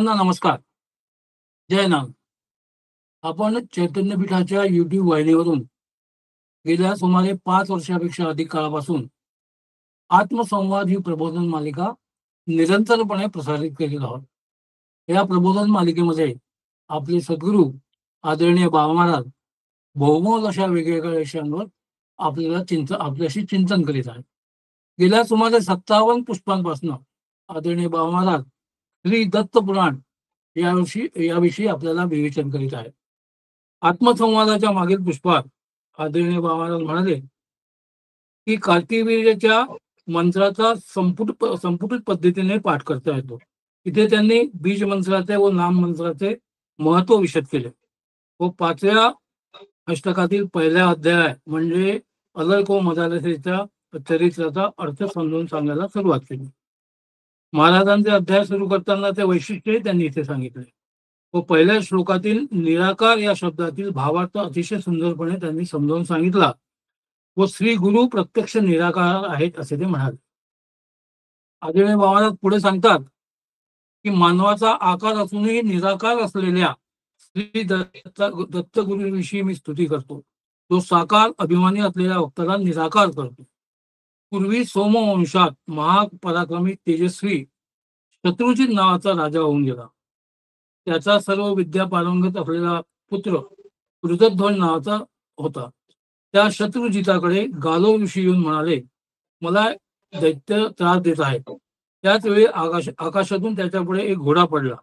सर्वांना नमस्कार. जय नाम. आपण चैतन्यपीठाच्या YouTube वाहिनीवरून गेल्या सुमारे 5 वर्षापेक्षा अधिक काळापासून आत्मसंवाद ही प्रबोधन मालिका निरंतरपणे प्रसारित करीत आहोत. या प्रबोधन मालिकेमध्ये आपले सद्गुरू आदरणीय बाबा महाराज बहुमोल अशा वेगवेगळ्या विषयांवर आपल्याशी चिंतन करीत आहेत. गेल्या सुमारे 57 पुष्पांपासून आदरणीय बाबा महाराज श्री दत्त पुराण याविषयी आपल्याला विवेचन करीत आहेत. आत्मसंवादाच्या मागील पुष्पात आदरणीय बाबा महाराज म्हणाले की कार्तिवीर्याच्या मंत्राचा संपुटित पद्धतीने पाठ करता येतो. इथे त्यांनी बीज मंत्राचे व नाम मंत्राचे महत्व विशद केले व 5व्या अष्टकातील पहिल्या अध्याय म्हणजे अलर्क व मदालसेच्या चरित्राचा अर्थ समजून सांगायला सुरुवात केली. महाराजांचे अध्याय सुरू करताना ते वैशिष्ट्य त्यांनी इथे सांगितले व पहिल्या श्लोकातील निराकार या शब्दातील भावार्थ अतिशय सुंदरपणे त्यांनी समजावून सांगितला व श्री गुरु प्रत्यक्ष निराकार आहेत असे ते म्हणाले. आदरणीय बाबाराज पुढे सांगतात की मानवाचा आकार असूनही निराकार असलेल्या श्री दत्तगुरूविषयी मी स्तुती करतो. तो साकार अभिमानी असलेल्या भक्ताला निराकार करतो. पूर्वी सोमवंशात महापराक्रमी तेजस्वी शत्रुजित नावाचा राजा होऊन गेला. त्याचा सर्व विद्या पारंगत असलेला पुत्र वृषध्वज नावाचा होता. त्या शत्रुजिताकडे गालो ऋषी येऊन म्हणाले, मला दैत्य त्रास देत आहे. त्याच वेळी आकाशातून त्याच्यापुढे एक घोडा पडला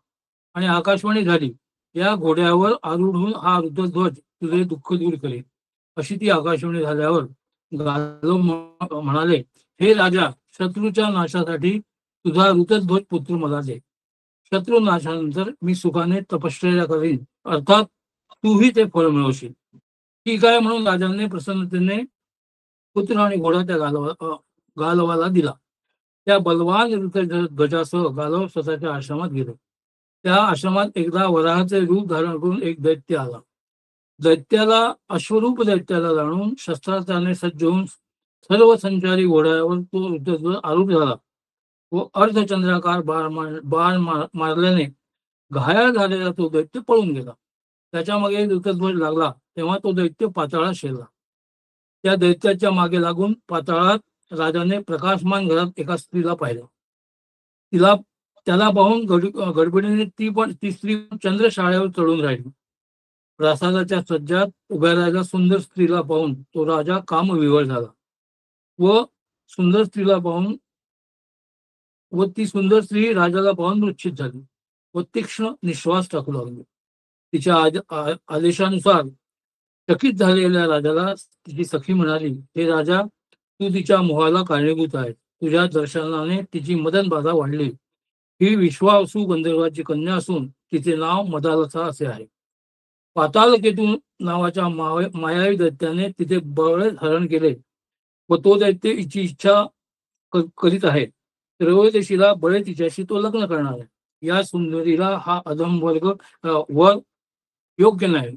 आणि आकाशवाणी झाली, या घोड्यावर आरूढ होऊन हा वृषध्वज तुझे दुःख दूर करेल. अशी ती आकाशवाणी झाल्यावर गालो म्हणाले, हे राजा, शत्रूच्या नाशासाठी तुझा वृषध्वज पुत्र मला दे. शत्रू नाशानंतर मी सुखाने तपश्चर्या करीन, अर्थात तूही ते फळ मिळवशील. ठीक आहे म्हणून राजाने प्रसन्नतेने पुत्र आणि घोडा त्या गालवाला दिला. त्या बलवान ध्वजासह गालव स्वतःच्या आश्रमात गेले. त्या आश्रमात एकदा वराहाचे रूप धारण करून एक दैत्य आला. अश्वरूप दैत्याला जाणून शस्त्रास्त्राने सज्ज होऊन सर्व संचारी घोड्यावर तो आरूढ झाला व अर्धचंद्राकार बाण मारल्याने घायाळ झालेला तो दैत्य पळून गेला. त्याच्या मागे ऋतध्वज लागला तेव्हा तो दैत्य पाताळात शिरला. त्या दैत्याच्या मागे लागून पाताळात राजाने प्रकाशमान घरात एका स्त्रीला पाहिलं. त्याला पाहून गडबडीने ती स्त्री चंद्रशाळेवर चढून राहिली. प्रासादाच्या सज्जात उभ्या राहिल्या सुंदर स्त्रीला पाहून तो राजा कामविवळ झाला व ती सुंदर स्त्री राजाला पाहून मूर्छित झाली व तीक्ष्ण निश्वास टाकू लागली. तिच्या आदेशानुसार चकित झालेल्या राजाला तिची सखी म्हणाली, हे राजा, तू तिच्या मोहाला कारणीभूत आहे. तुझ्या दर्शनाने तिची मदन बाधा वाढली. ही विश्वासू गंधर्वाची कन्या असून तिचे नाव मदालसा असे आहे. पातालकेतू नावाच्या मायावी दैत्याने तिथे बळे हरण केले व तो दैत्य हिची इच्छा करीत आहे. त्रयोदशीला बळे तिच्याशी तो लग्न करणार आहे. या सुंदरीला हा अधम वर योग्य नाही.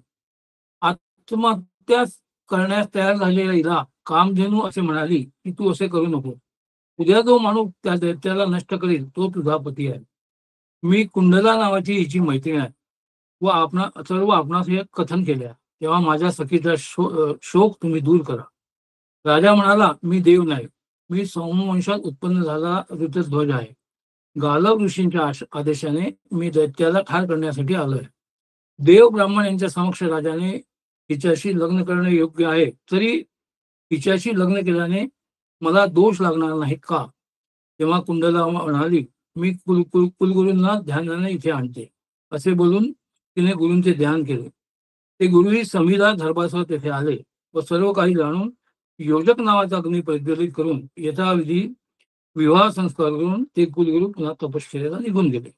आत्महत्या करण्यास तयार झालेल्या हिला कामधेनू असे म्हणाली की तू असे करू नको. उद्या जो माणूस त्या दैत्याला नष्ट करील तो तुझा पती आहे. मी कुंडला नावाची हिची मैत्रीण आहे व सर्व आपणास हे कथन केले. तेव्हा माझ्या सखीचा शोक तुम्ही दूर करा. राजा म्हणाला, मी देव नाही, मी सोमवंशात उत्पन्न झाला ऋतध्वज आहे. गालव ऋषींच्या आदेशाने मी दैत्याला ठार करण्यासाठी आलोय. देव ब्राह्मण यांच्या समक्ष राजाने हिच्याशी लग्न करणे योग्य आहे, तरी हिच्याशी लग्न केल्याने मला दोष लागणार नाही का? तेव्हा कुंडला म्हणाली, मी कुलगुरूंना ध्यानाने इथे आणते. असे बोलून तिने गुरूंचे ध्यान केले. ते गुरुही समीरा धर्मासह तेथे आले व सर्व काही जाणून योजक नावाचा अग्नी प्रज्वलित करून यथाविधी विवाह संस्कार करून ते कुलगुरू पुन्हा तपश्चर्याला निघून गेले.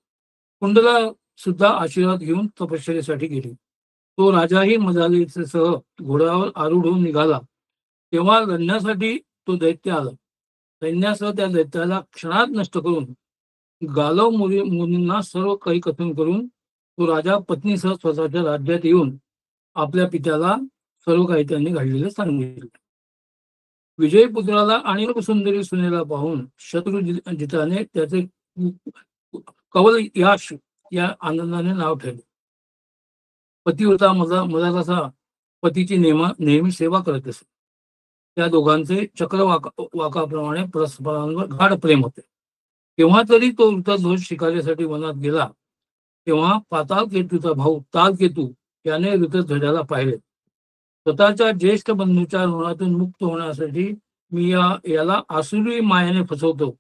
कुंडला सुद्धा आशीर्वाद घेऊन तपश्चर्यासाठी गेली. तो राजाही मदालसेसह घोड्यावर आरूढ होऊन निघाला. तेव्हा लढण्यासाठी तो दैत्य आला. सैन्यासह त्या दैत्याला क्षणात नष्ट करून गालव मुनींना सर्व काही कथन करून तो राजा पत्नीसह स्वतःच्या राज्यात येऊन आपल्या पित्याला सर्व काही त्यांनी घडलेले सांगितले. विजयपुत्राला आणि सुंदरी सुनेला पाहून शत्रुजिताने त्याचे कवल याश या आनंदाने नाव ठेवले. पती होता मधात असा पतीची नेहमी सेवा करत असे. त्या दोघांचे वाकाप्रमाणे परस्परांवर गाढ प्रेम होते. केव्हा तरी तो ऋतध्वज शिकारीसाठी वनात गेला, तेव्हा पाताळ केतूचा भाऊ ताल केतू याने ऋतध्वजाला पाहिले. स्वतःच्या ज्येष्ठ बंधूच्या ऋणातून मुक्त होण्यासाठी मी याला आसुरी मायेने फसवतो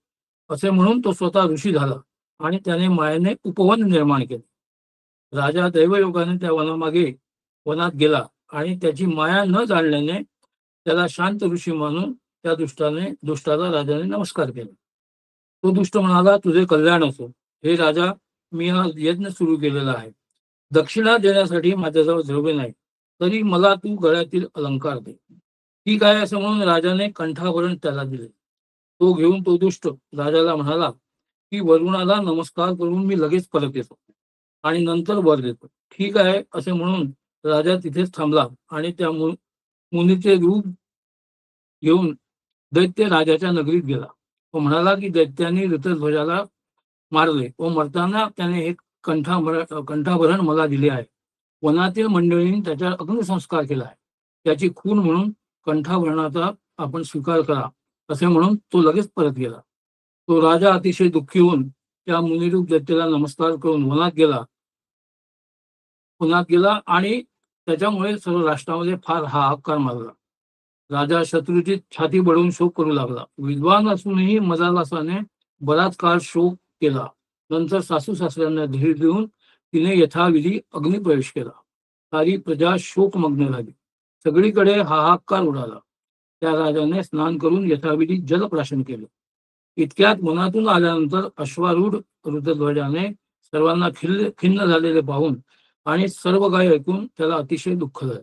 असे म्हणून तो स्वतः ऋषी झाला आणि त्याने मायेने उपवन निर्माण केले. राजा दैवयोगाने त्या वनात गेला आणि त्याची माया न जाणल्याने त्याला शांत ऋषी मानून त्या दुष्टाला राजाने नमस्कार केला. तो दुष्ट म्हणाला, तुझे कल्याण असो हे राजा, मी हा यज्ञ सुरू केलेला आहे. दक्षिणा देण्यासाठी माझ्याजवळ द्रव्य नाही, तरी मला तू गळ्यातील अलंकार दे. ठीक आहे असं म्हणून राजाने कंठाभरण त्याला दिले. तो घेऊन तो दुष्ट राजाला म्हणाला की वरुणाला नमस्कार करून मी लगेच परत येतो आणि नंतर वर देतो. ठीक आहे असे म्हणून राजा तिथेच थांबला आणि त्या मुनीचे रूप घेऊन दैत्य राजाच्या नगरीत गेला. तो म्हणाला की दैत्याने ऋतध्वजाला मारले व मरताना त्याने एक कंठाभरण मला दिले आहे. वनातील मंडळींनी त्याच्यावर अग्निसंस्कार केला आहे. त्याची खून म्हणून कंठाभरणाचा आपण स्वीकार करा असे म्हणून तो लगेच परत गेला. तो राजा अतिशय दुःखी होऊन त्या मुनिरूप दैत्याला नमस्कार करून वनात गेला आणि त्याच्यामुळे सर्व राष्ट्रामध्ये फार हाहाकार मारला. राजा शत्रूची छाती बळून शोक करू लागला. विद्वान असूनही मदालसाने बराच काळ शोक केला. नंतर सासू सासऱ्यांना धीर देऊन तिने यथाविधी अग्निप्रवेश केला. सारी प्रजा शोकमग्न झाली. सगळीकडे हाहाकार उडाला. त्या राजाने स्नान करून यथाविधी जलप्राशन केले. इतक्यात मनातून आल्यानंतर अश्वारूढ ऋतध्वजाने सर्वांना खिन्न झालेले पाहून आणि सर्व काही ऐकून त्याला अतिशय दुःख झाले.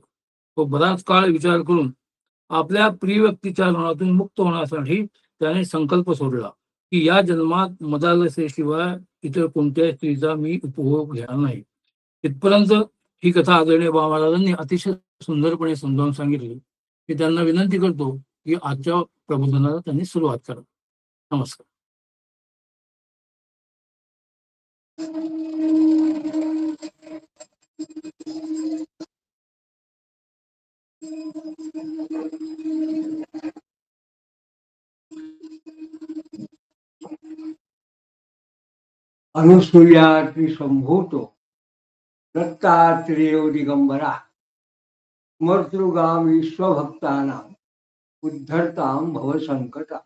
तो बराच काळ विचार करून आपल्या प्रिय व्यक्तीच्या ऋणातून मुक्त होण्यासाठी त्याने संकल्प सोडला की या जन्मात मदालसेशिवाय इतर कोणत्याही स्त्रीचा मी उपभोग घेणार नाही. इथपर्यंत ही कथा आदरणीय बाबा महाराजांनी अतिशय सुंदरपणे समजावून सांगितली. की त्यांना विनंती करतो की आजच्या प्रबोधनाला त्यांनी सुरुवात करा. नमस्कार. अनुसूया त्रिसंभूतो दत्तात्रेयो दिगंबरा स्मर्तृगाम विश्वभक्तानां उद्धरतां भवसंकटा.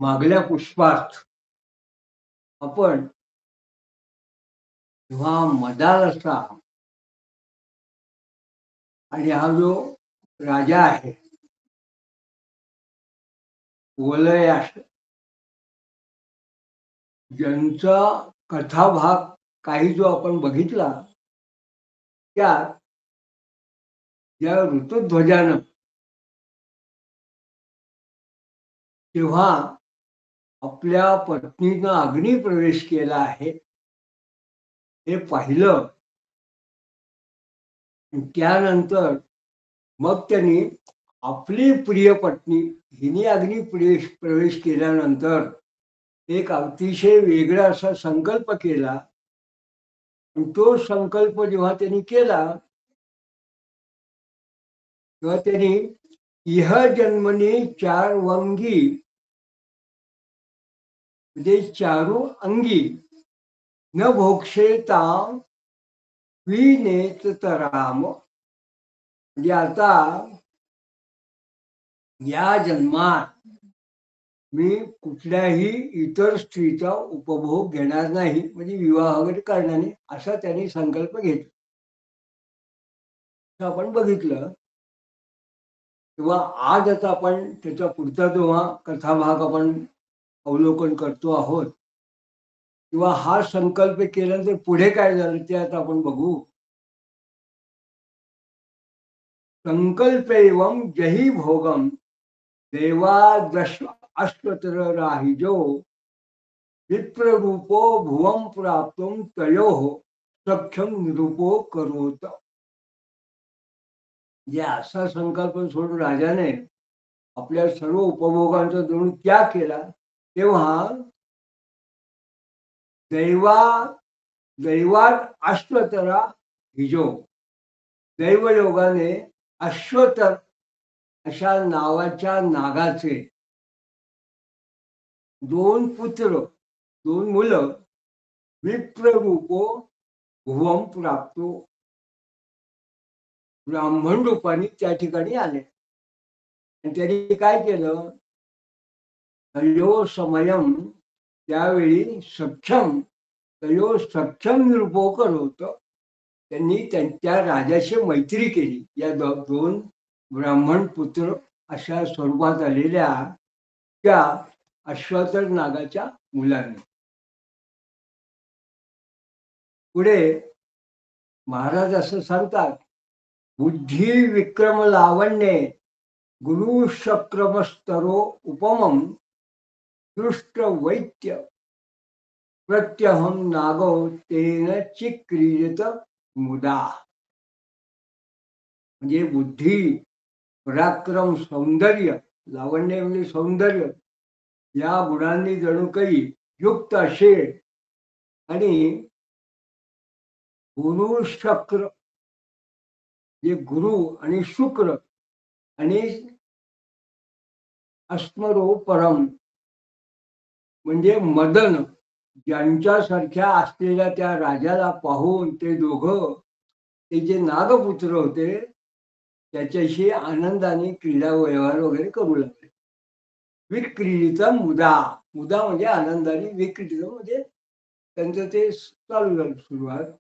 मागल्या पुष्पात आपण जेव्हा मदालसा आणि हा जो राजा आहे वलयास, ज्यांचा कथाभाग काही जो आपण बघितला, त्यात या ऋतध्वजानं तेव्हा आपल्या पत्नीनं अग्नी प्रवेश केला आहे हे पाहिलं. त्यानंतर मग त्यांनी आपली प्रिय पत्नी हिने अग्नी प्रवेश केल्यानंतर एक अतिशय वेगळा असा संकल्प केला. तो संकल्प जेव्हा त्यांनी केला तेव्हा त्यांनी इह जन्मनी चार वंगी म्हणजे चारू अंगी न भोक्षेताम विनेतराम, म्हणजे आता या जन्मात मी कुठल्याही इतर स्त्रीचा उपभोग घेणार नाही, म्हणजे विवाह वगैरे करणार नाही असा त्यांनी संकल्प घेतला. आपण बघितलं तेव्हा आज आता आपण त्याचा पुढचा जेव्हा कथाभाग आपण अवलोकन करतो आहोत किंवा हा संकल्प केल्यानंतर पुढे काय झालं ते आता आपण बघू. संकल्पेवम जही भोगम देवादश अश्वतर राहिजो विप्ररूपो भुवम प्राप्तुम तयो सक्षम निरूपो करोत. या असा संकल्प सोडून राजाने आपल्या सर्व उपभोगांचा जणू त्याग केला तेव्हा दैवा दैवात अश्वतरा हिजो, दैवयोगाने अश्वतर अशा नावाच्या नागाचे दोन पुत्र, दोन मुलं विप्ररूपो भुवम प्राप्तो, ब्राह्मण रूपाने त्या ठिकाणी आले. आणि त्यांनी काय केलं, तयो समयम, त्यावेळी सक्षम, तयो सक्षम निरूपक होतं. त्यांनी त्यांच्या राजाशी मैत्री केली. या दोन ब्राह्मण पुत्र अशा स्वरूपात आलेल्या त्या अश्वतर नागाच्या मुलांनी. पुढे महाराज असं सांगतात, बुद्धी विक्रम लावण्ये गुरु शक्रमस्तरो उपमम दृष्ट वैत्य प्रत्यहम नागो तेन चिक्रीयत मुदा. म्हणजे बुद्धी, पराक्रम, सौंदर्य, लावण्य म्हणजे सौंदर्य, या गुणांनी जणू काही युक्त असे आणि गुरु शक्र, जे गुरु आणि शुक्र आणि अस्मरो परम म्हणजे मदन, ज्यांच्यासारख्या असलेल्या त्या राजाला पाहून ते दोघं, ते जे नागपुत्र होते, त्याच्याशी आनंदाने क्रीडा व्यवहार वगैरे करू लागले. विक्रीडित मुदा, मुदा म्हणजे आनंदाने, विक्रीडित म्हणजे त्यांचं ते चालू झालं सुरुवात.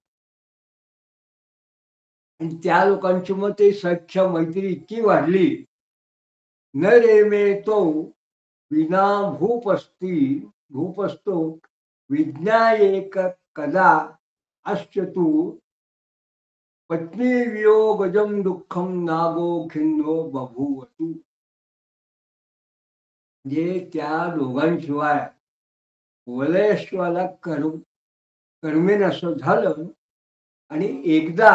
आणि त्या लोकांची मग ते सख्य मैत्री इतकी वाढली, न रेमे तो विना भूपस्तो विज्ञायेक कदा अश्यतु पत्नी वियोगजम दुःखम नागो खिन्नो बभूवतु. म्हणजे त्या दोघांशिवाय वलयश्वाला कर्मेन असं झालं. आणि एकदा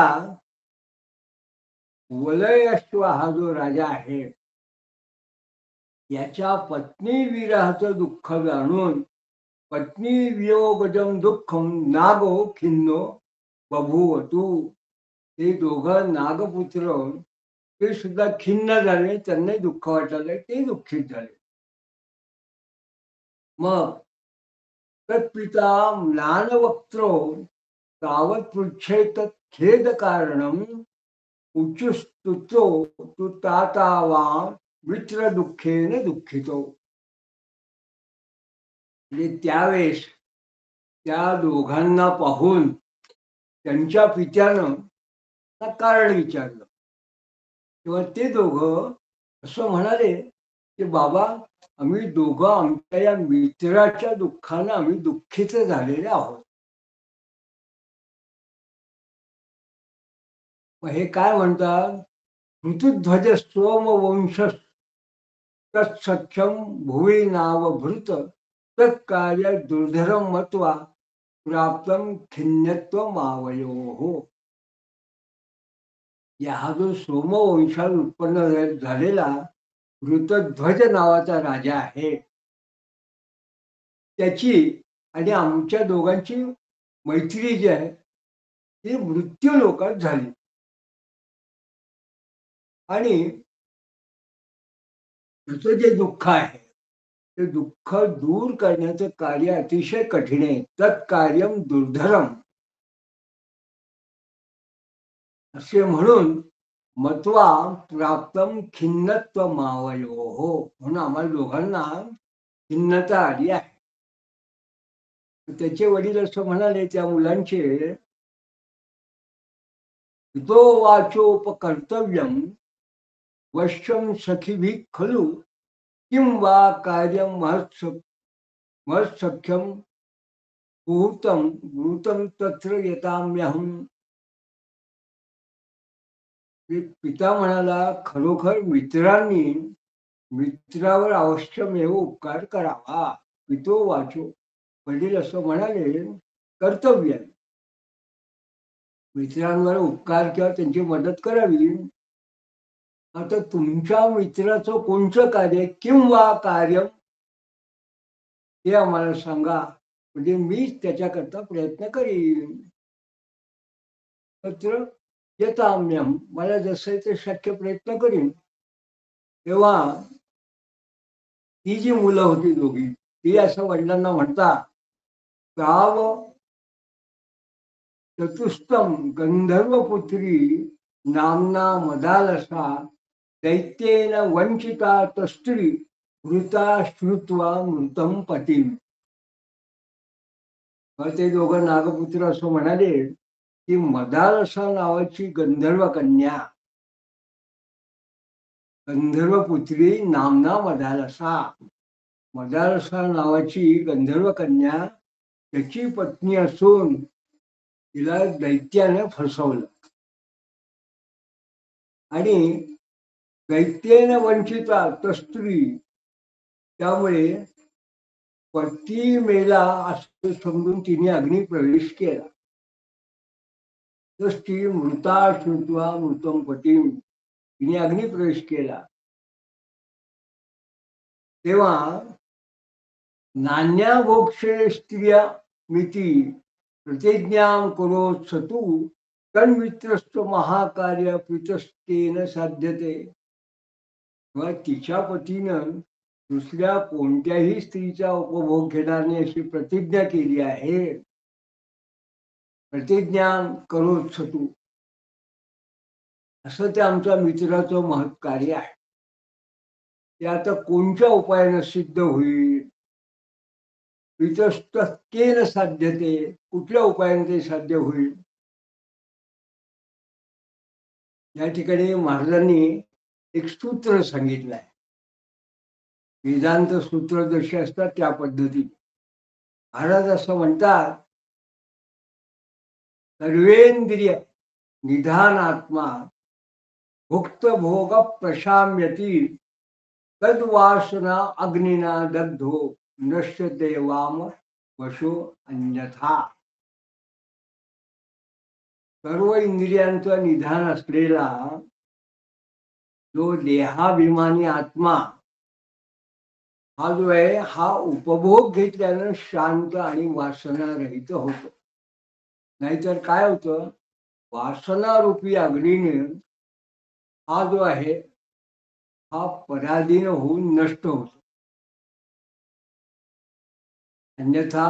वलयश्व हा जो राजा आहे, याच्या पत्नी विरहाचं दुःख जाणून पत्नी वियोगजम दुःखम नागो खिन्नो बभूवतु, ते दोघं नागपुत्र ते सुद्धा खिन्न झाले, त्यांनाही दुःख वाटायला, ते दुःखित झाले. मग तत्पिता म्लानवक्त्रो तावत पृच्छेत खेद कारणम उच्चस्तुतो तू तातावा मित्र दुःखेने दुःखितो. म्हणजे त्यावेळेस त्या दोघांना पाहून त्यांच्या पित्यानं कारण विचारलं, तेव्हा ते दोघं असं म्हणाले की बाबा, आम्ही दोघं आमच्या या मित्राच्या दुःखानं आम्ही दुःखित झालेले आहोत. मग हे काय म्हणतात, ऋतुध्वज सोमवंश तत्सख्यम भुवी नावभृत तत्कार्य दुर्धरम मत्वा प्राप्तम खिन्नत्व मावयो. या हा जो सोमवंशात उत्पन्न झालेला ऋतध्वज नावाचा राजा आहे, त्याची आणि आमच्या दोघांची मैत्री जी आहे ती मृत्यू लोकात झाली. आणि त्याचं जे दुःख आहे ते दुःख दूर करण्याचं कार्य अतिशय कठीण आहे. तत्कार्यम दुर्धरम असे म्हणून मत्वा प्राप्तम खिन्नत्व मावयो हो, म्हणून आम्हाला दोघांना खिन्नता आली आहे. त्याचे वडील असं म्हणाले त्या मुलांचे, तो वाचोपकर्तव्यम वश्यम सखीभि खलु किं वा कार्यम महत्सख्यम भूतम भूतम तत्र येताम्यहम. पिता म्हणाला, खरोखर मित्रांनी मित्रावर अवश्यमेव उपकार करावा. पितो वाचो, वडील असं म्हणाले, कर्तव्य मित्रांवर उपकार किंवा त्यांची मदत करावी. आता तुमच्या मित्राचं कोणतं कार्य, किंवा कार्य ते आम्हाला सांगा, म्हणजे मीच त्याच्याकरता प्रयत्न करीन. तत्र यथाम्यहम्, मला जसं ते शक्य प्रयत्न करीन. तेव्हा ती जी मुलं होती दोघी, ती असं वडिलांना म्हणतात, "गाव चतुष्टम गंधर्वपुत्री नामना मदालसा दैत्येन वंचिता तस्त्री मृता श्रुत्वा मृतम पतीम." मग ते दोघं नागपुत्र असं म्हणाले की मदालसा नावाची गंधर्व कन्या, गंधर्वपुत्री नामना मदालसा, मदालसा नावाची गंधर्व कन्या, त्याची पत्नी असून तिला दैत्याने फसवलं आणि दैत्येने वंचिता तस्त्री, त्यामुळे पती मेला असं समजून तिने अग्नी प्रवेश केला. तस्त्री मृता श्रुत्वा मृतम पतीम, तिने अग्नी प्रवेश केला. तेव्हा नान्या भोक्षे स्त्रिया मिती प्रतिज्ञां करोत सतू तन्मित्रस्त महाकार्य प्रीतस्तेन साध्यते. मग तिच्या पतीनं दुसऱ्या कोणत्याही स्त्रीचा उपभोग घेणार नाही अशी प्रतिज्ञा केली आहे. प्रतिज्ञां करोत सतू, असं ते आमच्या मित्राचं महत् कार्य आहे. ते आता कोणत्या उपायानं सिद्ध होईल? वितस्तकेन साध्यते, कुठल्या उपायाने ते साध्य होईल? या ठिकाणी महाराजांनी एक सूत्र सांगितलं आहे. वेदांत सूत्र जशी असतात त्या पद्धतीने महाराज असं म्हणतात, सर्वेंद्रिय निधानात्मा भुक्त भोग प्रशाम्यती तद्वासना अग्निना दग्धो नश्यते वाम वशो अन्यथा. सर्व इंद्रियांचं निधान असलेला जो देहाभिमानी आत्मा हा जो आहे, हा उपभोग घेतल्यानं शांत आणि वासनारहित होतो. नाहीतर काय होतं, वासनारूपी अग्नीने हा जो आहे हा पराधीन होऊन नष्ट होतो. अन्यथा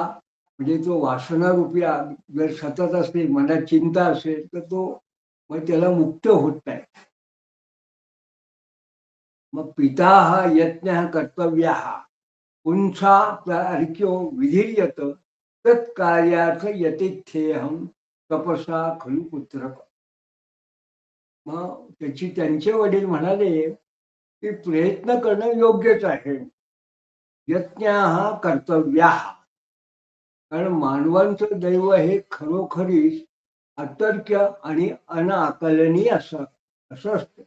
म्हणजे तो वासनारूपी जर सतत असेल, मनात चिंता असेल, तर तो मग त्याला मुक्त होत नाही. मग पिता हा यज्ञ कर्तव्य पुंसा अर्क्यो विधीर्यत तत्कार्यार्थ यतिथेहम तपसा खलु पुत्र. मग त्यांचे वडील म्हणाले की प्रयत्न करणं योग्यच आहे. यज्ञ हा कर्तव्य, कारण मानवांचं दैव हे खरोखरीच अतर्क्य आणि अनाकलनीय असं असतं.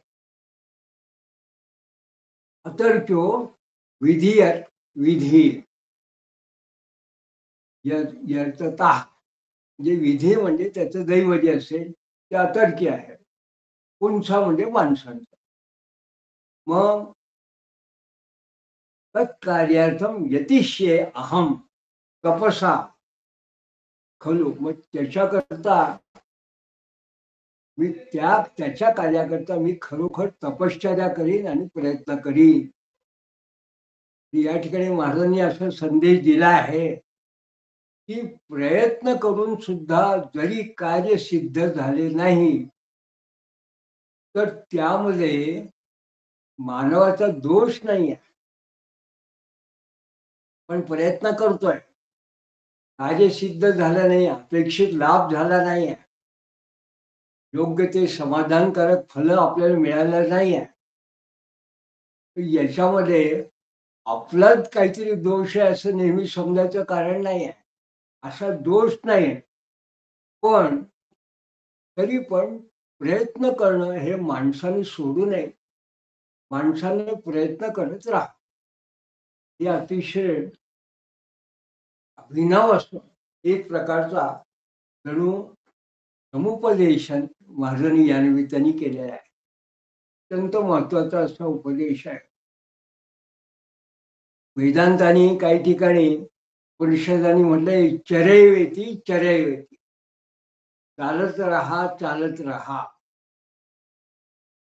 अतर्क्यो विधीयत, विधी यर्थता, म्हणजे विधी म्हणजे त्याचं दैव जे असेल ते अतर्क्य आहे. पुंसा म्हणजे माणसांचं. मग तत्कार्यार्थम यतिष्ये अहम तपसा खलु, मग त्याच्याकरता मी त्याच्या कार्याकरता मी खरोखर तपश्चर्या करीन आणि प्रयत्न करीन. या ठिकाणी महाराजांनी असा संदेश दिला आहे की प्रयत्न करून सुद्धा जरी कार्य सिद्ध झाले नाही तर त्यामध्ये मानवाचा दोष नाही आहे. पण प्रयत्न करतोय, कार्य सिद्ध झालं नाही, अपेक्षित लाभ झाला नाही आहे, योग्य ते समाधानकारक फल आपल्याला मिळालं नाही आहे, याच्यामध्ये आपलाच काहीतरी दोष आहे असं नेहमी समजायचं कारण नाही आहे. असा दोष नाही, पण तरी पण प्रयत्न करणं हे माणसाने सोडू नये. माणसाने प्रयत्न करत राहा. हे अतिशय अभिनव असतो. एक प्रकारचा जणू समुपदेशन महाराजांनी या निमित्ताने केलेला आहे. अत्यंत महत्वाचा असा उपदेश आहे. वेदांताने काही ठिकाणी परिषदांनी म्हटलंय चरैवेती चरैवेती, चालत राहा चालत राहा.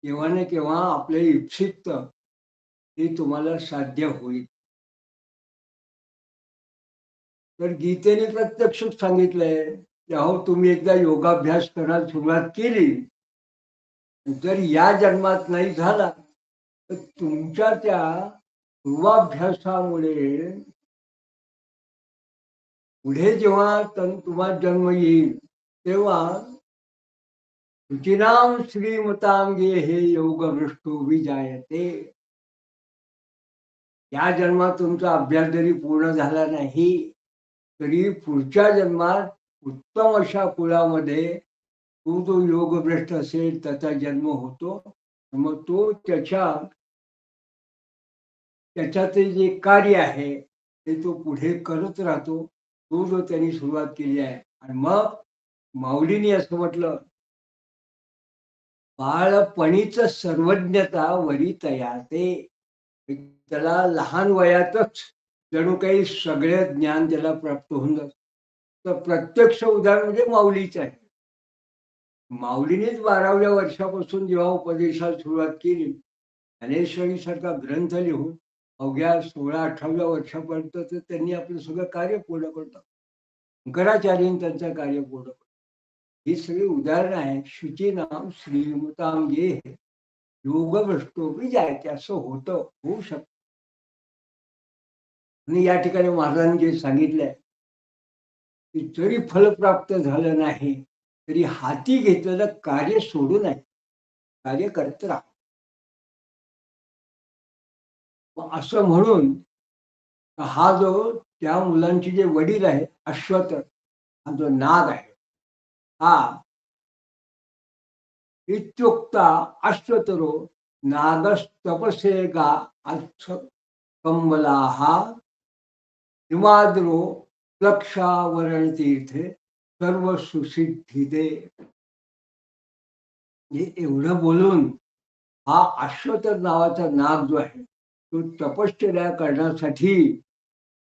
केव्हा ना केव्हा आपले इप्सित हे तुम्हाला साध्य होईल. तर गीतेने प्रत्यक्ष सांगितलंय की अहो तुम्ही एकदा योगाभ्यास करायला सुरुवात केली, जर या जन्मात नाही झाला तर तुमच्या त्या पूर्वाभ्यासामुळे पुढे जेव्हा तुम्हाला जन्म येईल तेव्हा शुचिनाम श्रीमतांगे हे योगभ्रष्टो विजायते. या जन्मात तुमचा अभ्यास जरी पूर्ण झाला नाही तरी पुढच्या जन्मात उत्तम अशा कुळामध्ये तो जो योगभ्रष्ट असेल त्याचा जन्म होतो. मग तो त्याच्याचे जे कार्य आहे ते तो पुढे करत राहतो. तो जो त्यांनी सुरुवात केली आहे. आणि मग माऊलींनी असं म्हटलं, बाळपणीच सर्वज्ञता वरी तयाते. त्याला लहान वयातच जणू काही सगळे ज्ञान त्याला प्राप्त होऊन जातं. तर प्रत्यक्ष उदाहरण म्हणजे माऊलीच आहे. माऊलीनेच 12व्या वर्षापासून जेव्हा उपदेशाला सुरुवात केली, ज्ञानेश्वरी सारखा ग्रंथ लिहून अवघ्या 16-18व्या वर्षापर्यंत तर त्यांनी आपलं सगळं कार्य पूर्ण करतं. शंकराचार्यांनी त्यांचं कार्य पूर्ण करतं. ही सगळी उदाहरणं आहेत. शुचिनाम श्रीमतांगे योगभ्रष्टो विजायते, असं होतं, होऊ शकतं. आणि या ठिकाणी महाराजांनी जे सांगितलंय की जरी फल प्राप्त झालं नाही तरी हाती घेतलेलं कार्य सोडू नये, कार्य करत राहा. असं म्हणून हा जो त्या मुलांचे जे वडील आहे अश्वत, हा जो नाग आहे, हा इत्युक्ता अश्वतरो नागस्तपसे गा अच्छ कंबलाहा हिमाद्रो लक्षावरण तीर्थे सर्व सुसिद्धिदे. हे एवढं बोलून हा अश्वत नावाचा नाग जो आहे तो तपश्चर्या करण्यासाठी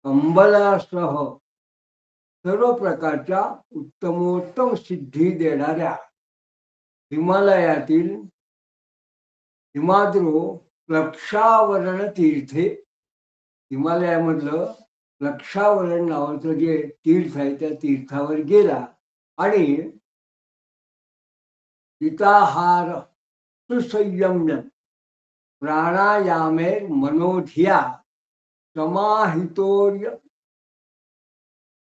कंबलासह सर्व प्रकारच्या उत्तमोत्तम सिद्धी देणाऱ्या हिमालयातील हिमाद्रो लक्षावरण तीर्थे, हिमालयामधलं लक्षावरण नावाचं जे तीर्थ आहे त्या तीर्थावर गेला आणि चिताहार सुसंयम्य प्राणायामेर मनोधिया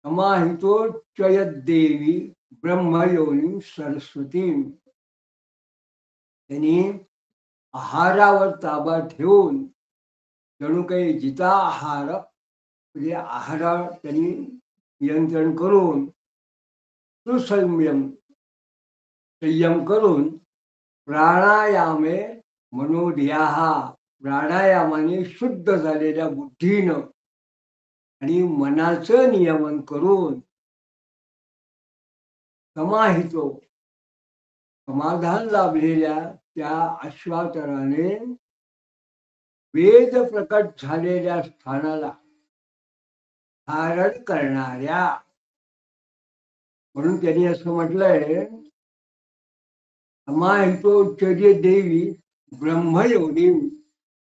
समाहितोच्चयद्देवी ब्रह्मयोनी सरस्वती. त्यांनी आहारावर ताबा ठेवून जणू काही जिता आहार म्हणजे आहार त्यांनी नियंत्रण करून सुसंयम संयम करून प्राणायामे मनोधिया, प्राणायामाने शुद्ध झालेल्या बुद्धीनं आणि मनाचं नियमन करून समाहितो समाधान लाभलेल्या त्या अश्वातराने वेद प्रकट झालेल्या स्थानाला धारण करणाऱ्या, म्हणून त्यांनी असं म्हटलंय समाहितोच्चर्य देवी ब्रह्मयोनी.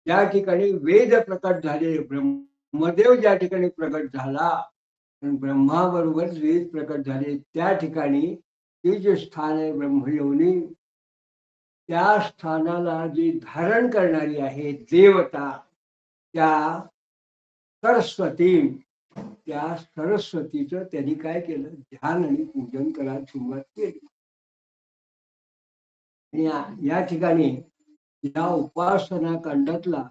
ज्या ठिकाणी वेद प्रकट झाले, ब्रह्मदेव ज्या ठिकाणी प्रकट झाला आणि ब्रह्माबरोबर वेद प्रकट झाले त्या ठिकाणी ते जे स्थान आहे ब्रह्मयोनी, त्या स्थानाला जी धारण करणारी आहे देवता त्या सरस्वती, त्या सरस्वतीचं त्यांनी काय केलं, ध्यान आणि पूजन करायला सुरुवात केली. या ठिकाणी या उपासना खंडातला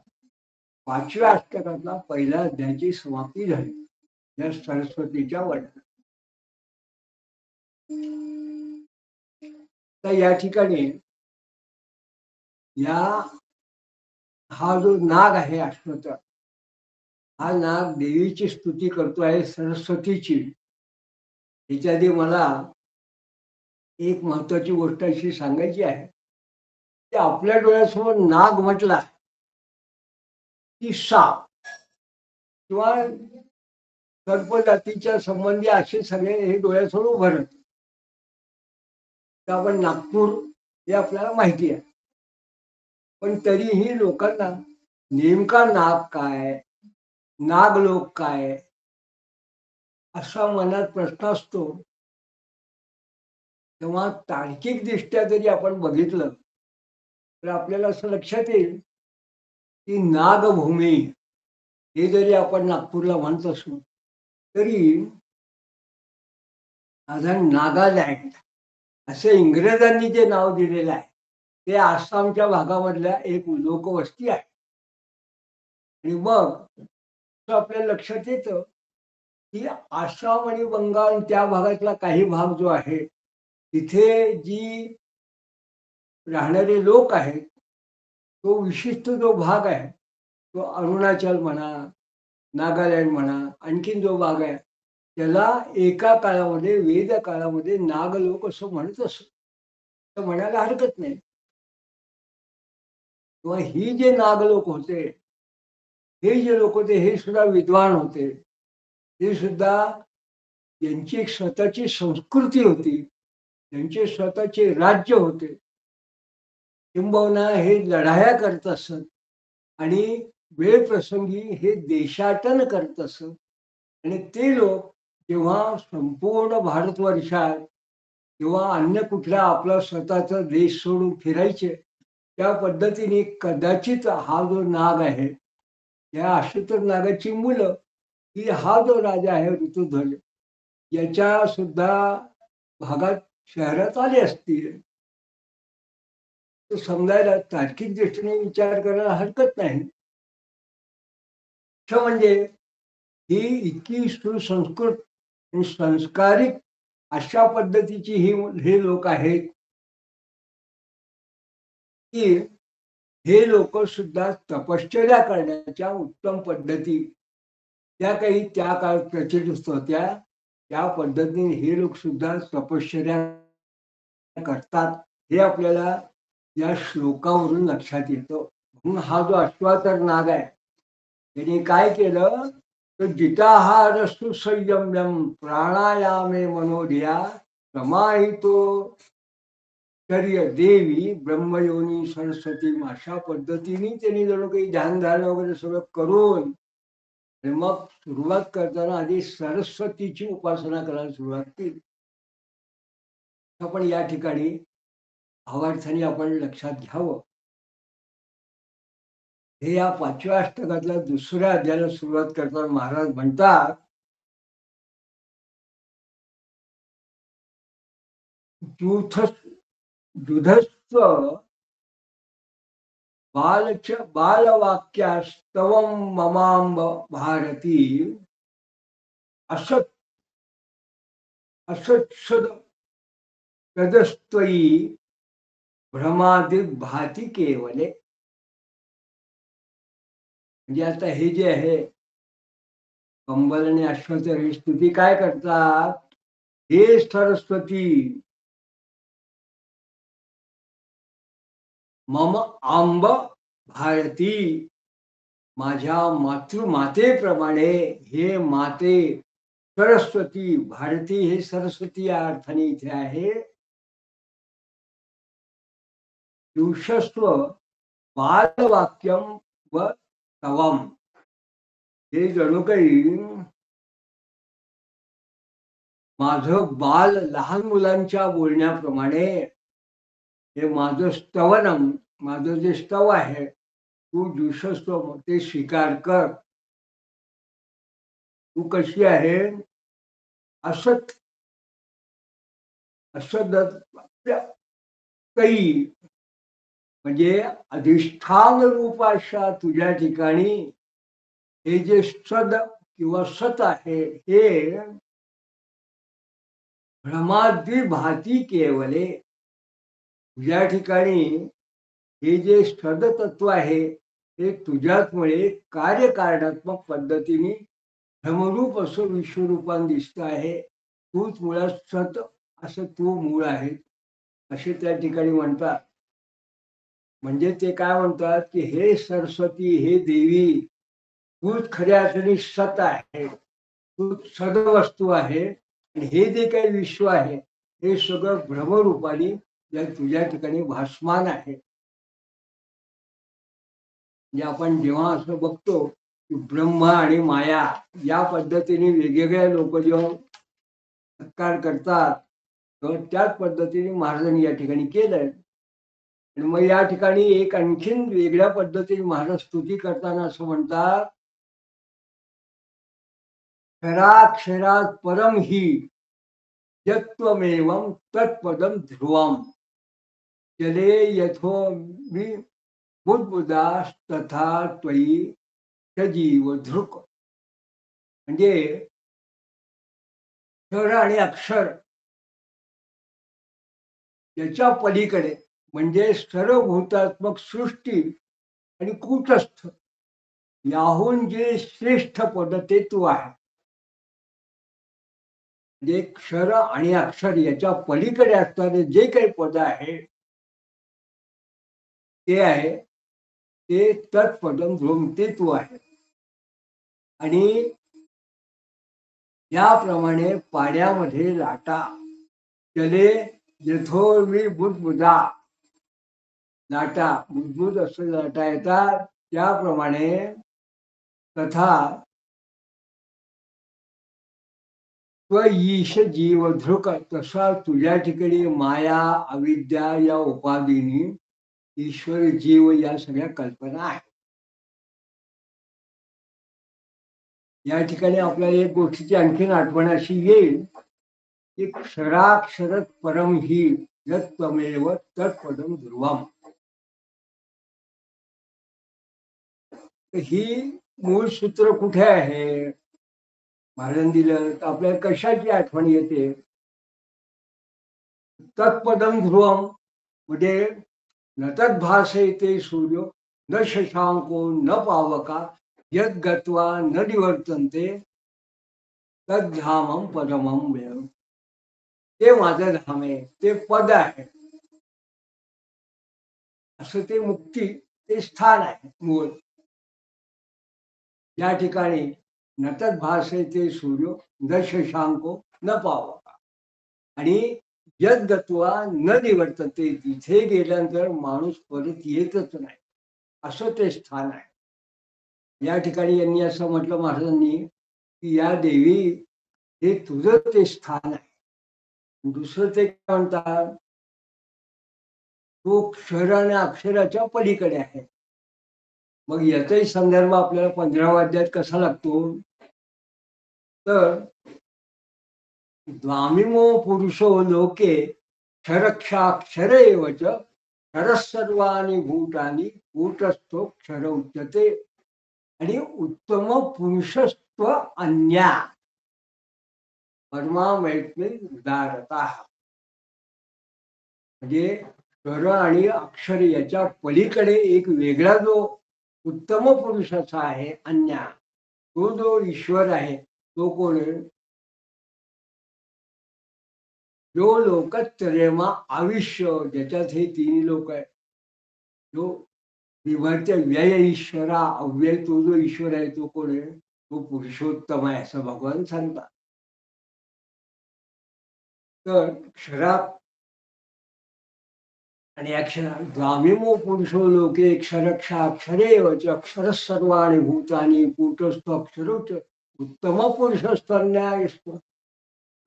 5व्या अष्टकातला पहिल्या अध्यायाची समाप्ती झाली या सरस्वतीच्या वर्णन. तर या ठिकाणी हा जो नाग आहे अश्वत, हा नाग देवीची स्तुती करतो आहे, सरस्वतीची. त्याच्या आधी मला एक महत्वाची गोष्ट अशी सांगायची आहे की आपल्या डोळ्यासमोर नाग म्हटला की साप किंवा सर्प जातीच्या संबंधी असे सगळे हे डोळ्यासमोर उभं राहतं. तर आपण नागपूर हे आपल्याला माहिती आहे. पण तरीही लोकांना नेमका नाग काय, नागलोक काय, असा मनात प्रश्न असतो. तेव्हा तार्किक दृष्ट्या जरी आपण बघितलं तर आपल्याला असं लक्षात येईल की नागभूमी हे जरी आपण नागपूरला म्हणत असू तरी साधारण नागालँड असे इंग्रजांनी जे नाव दिलेलं आहे ते आसामच्या भागामधल्या एक लोकवस्ती आहे. आणि मग असं आपल्या लक्षात येतं की आसाम आणि बंगाल त्या भागातला काही भाग जो आहे तिथे जी राहणारे लोक आहेत तो विशिष्ट जो भाग आहे तो अरुणाचल म्हणा, नागालँड म्हणा, आणखीन जो भाग आहे त्याला एका काळामध्ये वेद काळामध्ये नागलोक असं म्हणत असत. तर म्हणायला हरकत नाही. किंवा ही जे नागलोक होते, हे जे लोक होते हे सुद्धा विद्वान होते. हे सुद्धा यांची एक स्वतःची संस्कृती होती, त्यांचे स्वतःचे राज्य होते. किंबहुना हे लढाया करत असत आणि वेळ प्रसंगी हे देशाटन करत असत. आणि ते लोक जेव्हा संपूर्ण भारतवर्षात किंवा अन्य कुठला आपला स्वतःचा देश सोडून फिरायचे त्या पद्धतीने कदाचित हा जो नाग आहे या अशुतर नागाची मुलं ही हा जो राजा आहे ऋतुध्वज याच्या सुद्धा भागात शहरात आले असतील. तर समजायला तार्किक दृष्टीने विचार करायला हरकत नाही. मुख्य म्हणजे ही इतकी सुसंस्कृत आणि संस्कारिक अशा पद्धतीची ही हे लोक आहेत की हे लोक सुद्धा तपश्चर्या करण्याच्या उत्तम पद्धती त्या काही त्या काळात प्रचलित होत्या. त्या पद्धतीने हे लोक सुद्धा तपश्चर्या करतात हे आपल्याला या श्लोकावरून लक्षात येतं. म्हणून हा जो अश्वातर नाग आहे त्यांनी काय केलं तर जिताहारस्तु संयम्यम प्राणायामे मनोधिया समाहितो शर्य देवी ब्रह्मयोनी सरस्वती अशा पद्धतीने त्यांनी जणू काही ध्यान धारणा वगैरे सगळं करून आणि मग सुरुवात करताना आधी सरस्वतीची उपासना करायला सुरुवात केली. आपण या ठिकाणी भावार्थाने आपण लक्षात घ्यावं. हे या 5व्या अष्टकातल्या दुसऱ्या अध्यायाला सुरुवात करताना महाराज म्हणतात दुधस्व बालवाक्यास्तवं ममांब भारती असत असत्सद तदस्त्वयी भ्रमादिक भाती केवले. म्हणजे आता हे जे आहे कंबल आणि अश्वाचं ही स्तुती काय करतात, हे सरस्वती मम आंब भारती माझ्या मातेप्रमाणे हे माते सरस्वती भारती हे सरस्वती या अर्थाने इथे आहे. दिवशस्व बालवाक्यम व तवम हे जणू काही माझं बाल लहान मुलांच्या बोलण्याप्रमाणे हे माझं स्तवनम माझं जे स्तव आहे तू जुषस्व ते स्वीकार कर. तू कशी आहे असत असद काही म्हणजे अधिष्ठान रूप अशा तुझ्या ठिकाणी हे जे सद किंवा सत आहे हे भ्रमाद्विभाती केवले. तुझ्या ठिकाणी हे जे सदतत्व आहे हे तुझ्याचमुळे कार्यकारणात्मक पद्धतीने भ्रमरूप असं विश्वरूपान दिसत आहे. तूच मुळात सत असं तू मूळ आहे असे त्या ठिकाणी म्हणतात. म्हणजे ते काय म्हणतात की हे सरस्वती हे देवी तूच खऱ्या अर्थाने सत आहे. तू सदवस्तू आहे आणि हे जे काही विश्व आहे हे सगळं भ्रमरूपाने या तुझ्या ठिकाणी भासमान आहे. म्हणजे आपण जेव्हा असं बघतो की ब्रह्म आणि माया या पद्धतीने वेगवेगळ्या लोक जेव्हा सत्कार करतात तेव्हा त्याच पद्धतीने महाराजांनी या ठिकाणी केलंय. आणि मग या ठिकाणी एक आणखीन वेगळ्या पद्धतीने महाराज स्तुती करताना असं म्हणतात, क्षराक्षरात परम ही यत्त्वमेवं तत्पदम ध्रुवम जले यथो बुद्बुदास्तथा त्वयी सजीव धृक. म्हणजे क्षर आणि अक्षर याच्या पलीकडे म्हणजे सर्वभूतात्मक सृष्टी आणि कूटस्थ याहून जे श्रेष्ठ पद ते तू आहे. म्हणजे क्षर आणि अक्षर याच्या पलीकडे असणारे जे काही पद आहे ते आहे ते तत्पदम ध्रुवम ते तू आहे. आणि याप्रमाणे पाण्यामध्ये लाटा जले यथोर्वी बुद्बुदा लाटा बुद्बुद असं लाटा येतात त्याप्रमाणे तथा ईश जीव धृक तसा तुझ्या ठिकाणी माया अविद्या या उपाधीनी ईश्वर जीव या सगळ्या कल्पना आहेत. या ठिकाणी आपल्याला एक गोष्टीची आणखीन आठवण अशी येईल की क्षराक्षरत परम ही यत्त्वमेव तत्पदम ध्रुवम. ही मूळ सूत्र कुठे आहे महाराजांनी दिलं तर आपल्याला कशाची आठवण येते. तत्पदम ध्रुवम म्हणजे न तद्भासयते सूर्य न शशांको न पावका यद गत्वा न निवर्तन्ते तद्धामम पदमम वेळ. ते माझं धाम आहे ते पद आहे असं ते मुक्ती ते स्थान आहे मूळ. या ठिकाणी न तद्भासयते सूर्य न शशांको न पावका आणि यद गत्वा न निवर्तते तिथे गेल्यानंतर माणूस परत येतच नाही असं ते स्थान आहे. या ठिकाणी यांनी असं म्हटलं महाराजांनी की या देवी हे तुझं ते स्थान आहे. दुसरं ते काय म्हणतात तो क्षर आणि अक्षराच्या पलीकडे आहे. मग याचाही संदर्भ आपल्याला 15व्या अध्यायात कसा लागतो तर द्वामिमो पुरुषो लोके क्षरक्षाक्षर एव च क्षरः सर्वाणि भूतानि कूटस्थो क्षर उच्यते. आणि उत्तम पुरुषत्व अन्या परमामैत्मे उदारता. म्हणजे स्वर आणि अक्षर याच्या पलीकडे एक वेगळा जो उत्तम पुरुषाचा आहे अन्या तो जो ईश्वर आहे तो कोण आहे. जो लोकत्रयमा आयुष्य ज्याच्यात हे तिन्ही लोक आहेत जो विभर्त्य व्यय ईश्वरा अव्यय तो जो ईश्वर आहे तो कोण आहे तो पुरुषोत्तम आहे असं भगवान सांगतात. तर क्षरात आणि अक्षर द्वामिमो पुरुषो लोके क्षरक्षाक्षरे अक्षर सर्वाणि भूतानि कूटस्थ अक्षरोच उत्तम पुरुषस्तन्यायस्व.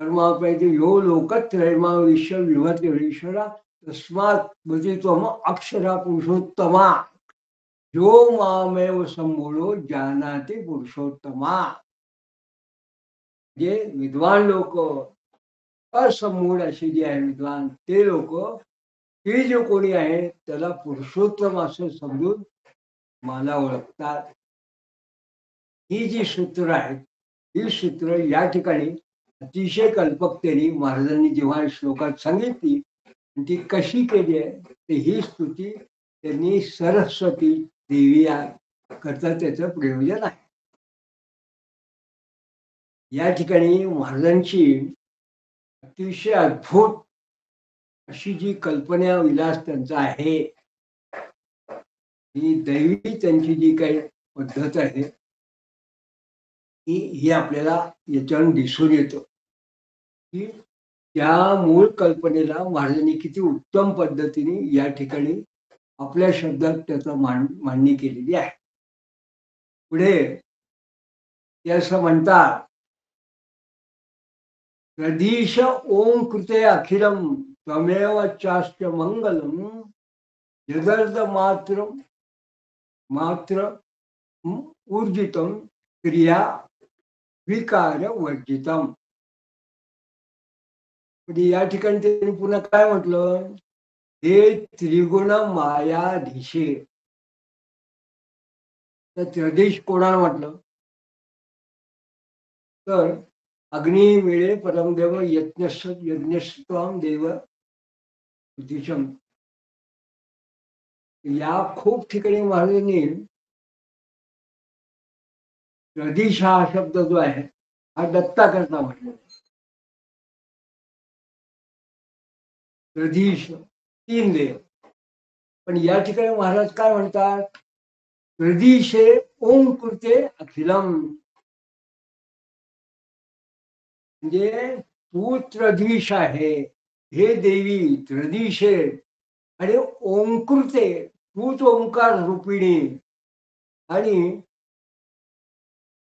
परमात्मा यो लोकत्रयमा विश्व विभर्त्य ईश्वरा तस्मात् त्वम अक्षरा पुरुषोत्तमा जो मामेव संभूलो जानाति पुरुषोत्तमा. जे विद्वान लोक असमूढ अशी जे आहे विद्वान ते लोक ते जे कोणी आहे त्याला पुरुषोत्तम असं समजून मला ओळखतात. ही जी सूत्र आहेत ही सूत्र या ठिकाणी अतिशय कल्पकतेने महाराजांनी जेव्हा श्लोकात सांगितली ती कशी केली आहे तर ही स्तुती त्यांनी सरस्वती देवी करता त्याचं प्रयोजन आहे. या ठिकाणी महाराजांची अतिशय अद्भुत अशी जी कल्पना विलास त्यांचा आहे ही दैवी त्यांची जी काही पद्धत आहे हे आपल्याला याच्यावरून दिसून येतं की त्या मूळ कल्पनेला महाराजांनी किती उत्तम पद्धतीने या ठिकाणी आपल्या शब्दात त्याचा मांडणी केलेली आहे. पुढे ते असं म्हणतात, प्रदिश ओम कृते अखिलम त्वमेव चास्य मंगलम जगर्द मात्र मात्र ऊर्जितम क्रिया विकार वर्जितम. म्हणजे या ठिकाणी त्यांनी पुन्हा काय म्हटलं, हे त्रिगुण मायाधीशे. तर त्रिदेश कोणाला म्हटलं, तर अग्नी मिळे परमदेव यज्ञस्त्वाम देव उद्दिशम. या खूप ठिकाणी महाराजांनी प्रदेश हा शब्द जो आहे हा दत्ता करता म्हटलं. प्रदेश 3 देव, पण या ठिकाणी महाराज काय म्हणतात, प्रदिशे ओम कृते अखिलम. म्हणजे तू त्रधीश आहे, हे देवी त्रधीशे, आणि ओंकृते तूच ओंकार रूपिणी, आणि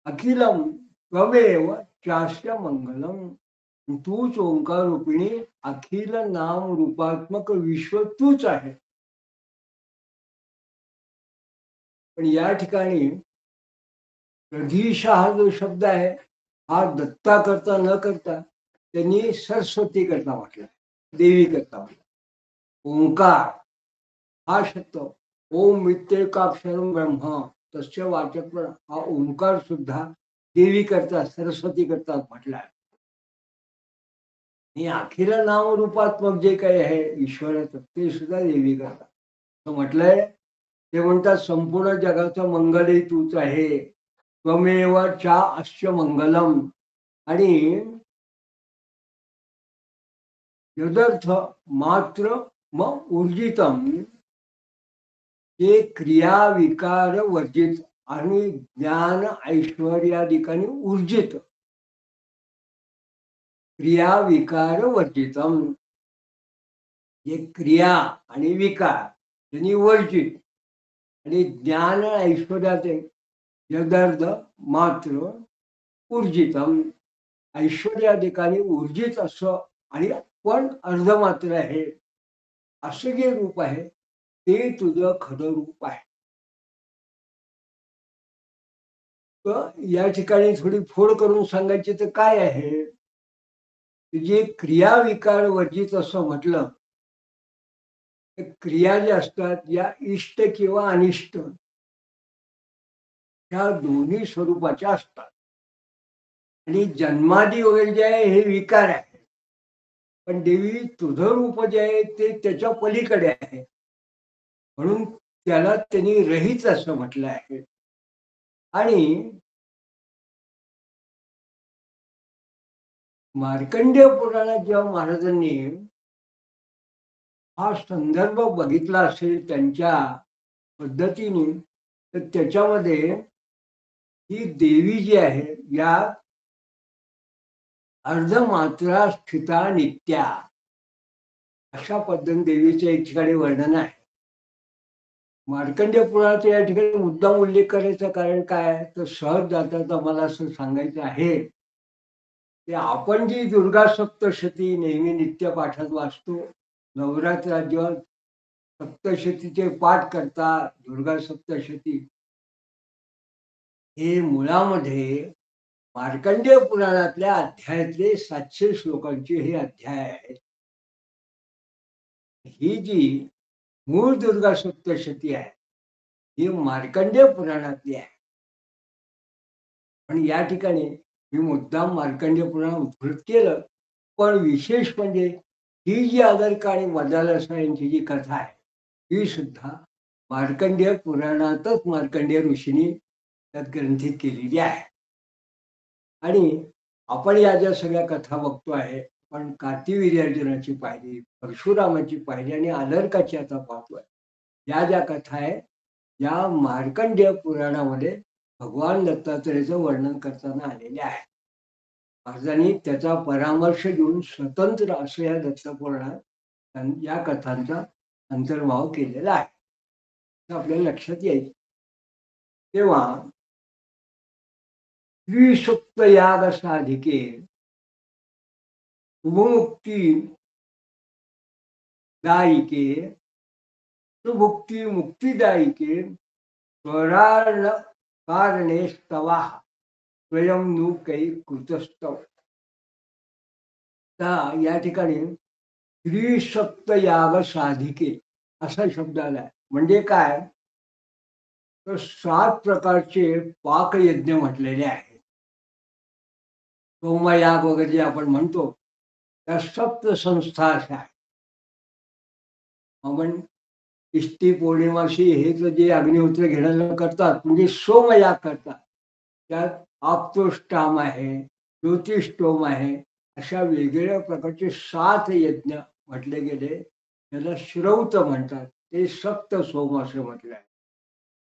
अखिलम त्वमेव चास्य मंगलम. तूच ओंकार रूपिणी अखिल नाम रूपात्मक विश्व तूच आहे. पण या ठिकाणी प्रधीश हा जो शब्द आहे हा दत्ता करता न करता त्यांनी सरस्वती करता म्हटलं, देवी करता म्हटलं. ओंकार हा शब्द ओम मित्येकाक्षरम ब्रह्म तस्य वाचक हा ओंकार सुद्धा देवी करता सरस्वती करता म्हटला आहे. आणि अखिल नाम रूपात्मक जे काही आहे ईश्वराचं ते सुद्धा देवी करता म्हटलंय. ते म्हणतात संपूर्ण जगाचं मंगलही तूच आहे, त्वमेव चा अस्य मंगलम. आणि यदर्थ मात्र मग ऊर्जितम, हे क्रिया विकार वर्जित आणि ज्ञान ऐश्वर्यादिकांनी ऊर्जित. क्रिया विकार वर्जितम, हे क्रिया आणि विकार यांनी वर्जित, आणि ज्ञान ऐश्वर्याचे यदर्थ मात्र ऊर्जितम, ऐश्वर्यादिकांनी ऊर्जित असं आणि पण अर्धमात्र आहे असं जे रूप आहे ते तुझं खरं रूप आहे. तर या ठिकाणी थोडी फोड करून सांगायची तर काय आहे, जे क्रिया विकार वर्जित असं म्हटलं, क्रिया ज्या असतात या इष्ट किंवा अनिष्ट ह्या दोन्ही स्वरूपाच्या असतात, आणि जन्मादी वगैरे जे आहे हे विकार आहे. पण देवी तुझं रूप जे आहे ते त्याच्या पलीकडे आहे, म्हणून त्याला त्यांनी रहित असं म्हटलं आहे. आणि मार्कंडेय पुराणात जेव्हा महाराजांनी हा संदर्भ बघितला असेल त्यांच्या पद्धतीने, तर त्याच्यामध्ये ही देवी जी आहे या अर्धमात्रा स्थिता नित्या अशा पद्धतीने देवीच्या एक ठिकाणी वर्णन आहे. मार्कंडेय पुराणाचा या ठिकाणी मुद्दाम उल्लेख करायचं कारण काय, तर सहज जाता मला असं सांगायचं आहे की आपण जी दुर्गा सप्तशती नेहमी नित्य पाठात वाचतो, नवरात्रात जेव्हा सप्तशतीचे पाठ करतात दुर्गा सप्तशती, हे मुळामध्ये मार्कंडेय पुराणातल्या अध्यायातले 700 श्लोकांचे हे अध्याय आहेत. ही जी मूळ दुर्गा सप्तशती आहे ही मार्कंडेय पुराणातली आहे. पण या ठिकाणी मी मुद्दाम मार्कंडेय पुराण उद्धृत केलं, पण विशेष म्हणजे ही जी आगरका आणि मदालसा यांची जी कथा आहे ही सुद्धा मार्कंडेय पुराणातच मार्कंडेय ऋषींनी त्यात ग्रंथित केलेली आहे. आणि आपण या ज्या सगळ्या कथा बघतो आहे, पण कार्तिवीर्यार्जुनाची पाहिली, परशुरामाची पाहिली आणि आलर्काची आता पाहतोय, या ज्या कथा आहे या मार्कंडेय पुराणामध्ये भगवान दत्तात्रेयाचं वर्णन करताना आलेले आहे. महाराजांनी त्याचा परामर्श घेऊन स्वतंत्र असं या दत्तपुराणात या कथांचा अंतर्भाव केलेला आहे. हे आपल्याला लक्षात येईल. तेव्हा त्रिसुप्त याग साधिके शुभमुक्ती दायिके सुभुक्ती मुक्तिदायिके स्वरार्ण कारणे स्तवा स्वयं नु कै कृतस्तव. या ठिकाणी त्रिसप्त याग साधिके असा शब्द आलाय. म्हणजे काय, तर 7 प्रकारचे पाकयज्ञ म्हटलेले आहेत. सोमयाग वगैरे जे आपण म्हणतो त्या सप्त संस्था अशा आहेत. आपण इष्टी पौर्णिमाशी हे जे अग्निहोत्र घेणं करतात म्हणजे सोमयाग करतात. त्यात आप्तोष्टाम आहे, ज्योतिष्टोम आहे, अशा वेगवेगळ्या प्रकारचे 7 यज्ञ म्हटले गेले. त्याला श्रौत म्हणतात. ते सप्त सोम असं म्हटलं आहे.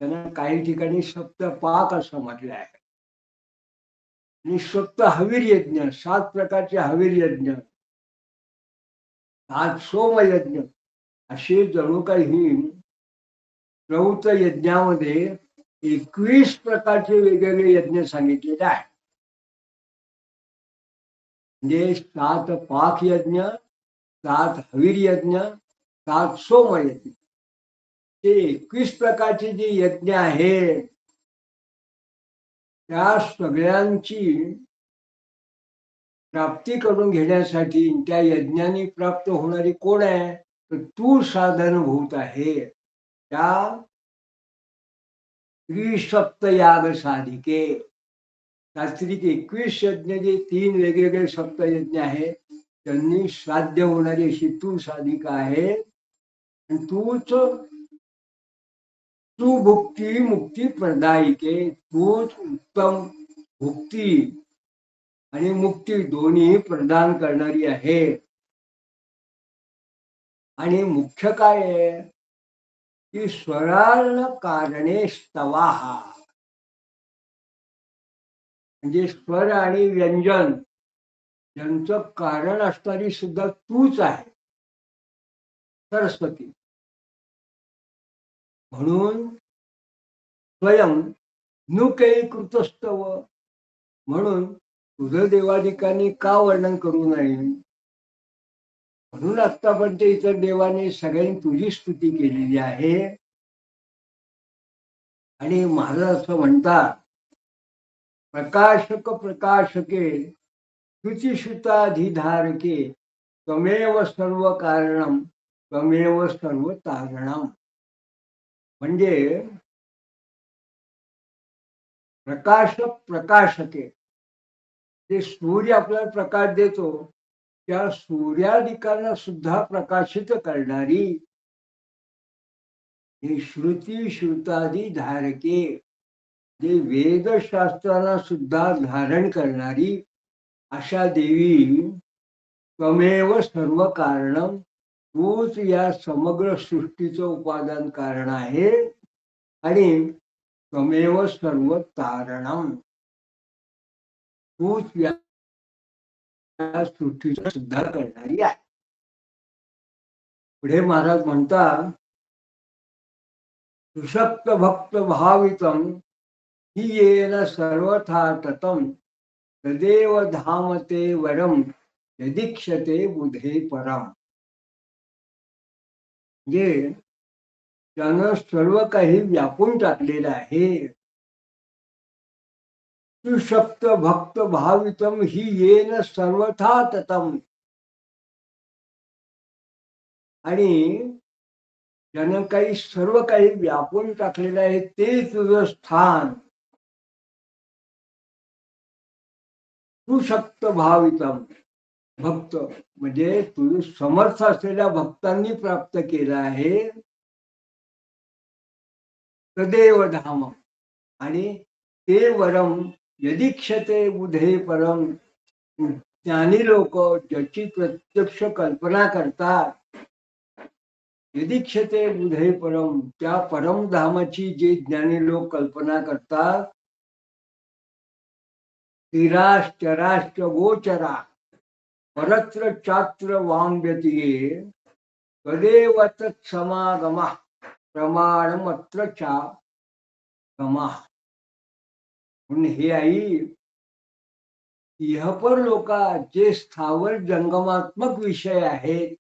त्यांना काही ठिकाणी सप्तपाक असं म्हटलं आहे. आणि सप्त हवीर यज्ञ, 7 प्रकारचे हवीर यज्ञ, 7 सोमयज्ञ असे जणू काही श्रौत यज्ञामध्ये 21 प्रकारचे वेगवेगळे यज्ञ सांगितलेले आहेत. म्हणजे 7 पाक यज्ञ, 7 हवीर यज्ञ, 7 सोमयज्ञ, ते 21 प्रकारचे जे यज्ञ आहेत त्या सगळ्यांची प्राप्ती करून घेण्यासाठी त्या यज्ञाने प्राप्त होणारी कोण आहे, तर तू साधनभूत आहे. त्या त्रिसप्त याग साधिके शास्त्रिक 21 यज्ञ जे 3 वेगवेगळे सप्तयज्ञ आहेत त्यांनी साध्य होणारी अशी तू साधिका आहे. आणि तूच तू भुक्ती मुक्ती प्रदायिके, तूच उत्तम भुक्ती आणि मुक्ती दोन्ही प्रदान करणारी आहे. आणि मुख्य काय आहे की स्वरार्ण कारणे स्तवाहा, म्हणजे स्वर आणि व्यंजन यांचं कारण असणारी सुद्धा तूच आहे सरस्वती. म्हणून स्वयं नुकै कृतस्तव, म्हणून तुझं देवादिकांनी का वर्णन करू नये. म्हणून आतापर्यंत इतर देवाने सगळ्यांनी तुझी स्तुती केलेली आहे. आणि महाराज असं म्हणतात, प्रकाशक प्रकाशके शुचिश्रुताधिधारके त्वमेव सर्व कारणम त्वमेव सर्व तारणम. म्हणजे प्रकाशक प्रकाशके, जे सूर्य आपल्याला प्रकाश देतो त्या सूर्यादिकांना सुद्धा प्रकाशित करणारी, ही श्रुती श्रुतादी धारके, जे वेदशास्त्रांना सुद्धा धारण करणारी अशा देवी त्वमेव सर्व कारणम, तूच या समग्र सृष्टीचं उपादान कारण आहे. आणि त्वमेव सर्व तारणम, तूच या सृष्टीचं सुद्धा करणारी आहे. पुढे महाराज म्हणतात, सुशक्त भक्त भावितम ही येन सर्वथा ततम तदेव धामते वरम यदीक्षते बुधे परम. म्हणजे त्यानं सर्व काही व्यापून टाकलेलं आहे. सुशक्त भक्त भावितम ही येन सर्वथा ततम, आणि ज्यानं काही सर्व काही व्यापून टाकलेलं आहे ते तुझं स्थान. सुशक्त भावितम, भक्त म्हणजे तुझं समर्थ असलेल्या भक्तांनी प्राप्त केलं आहे. तदेव धाम, आणि ते वरम यदीक्षते बुधे परम, ज्ञानी लोक ज्याची प्रत्यक्ष कल्पना करतात, यदीक्षते बुधे परम, त्या परमधामाची जे ज्ञानी लोक कल्पना करतात स्थिराश्चराश्च गोचरा परत्र चात्र वांग्यतिये तदेव तत्समागमः प्रमाणमत्र चा गमः. म्हणून हे आई, इहपर लोका जे स्थावर जंगमात्मक विषय आहेत,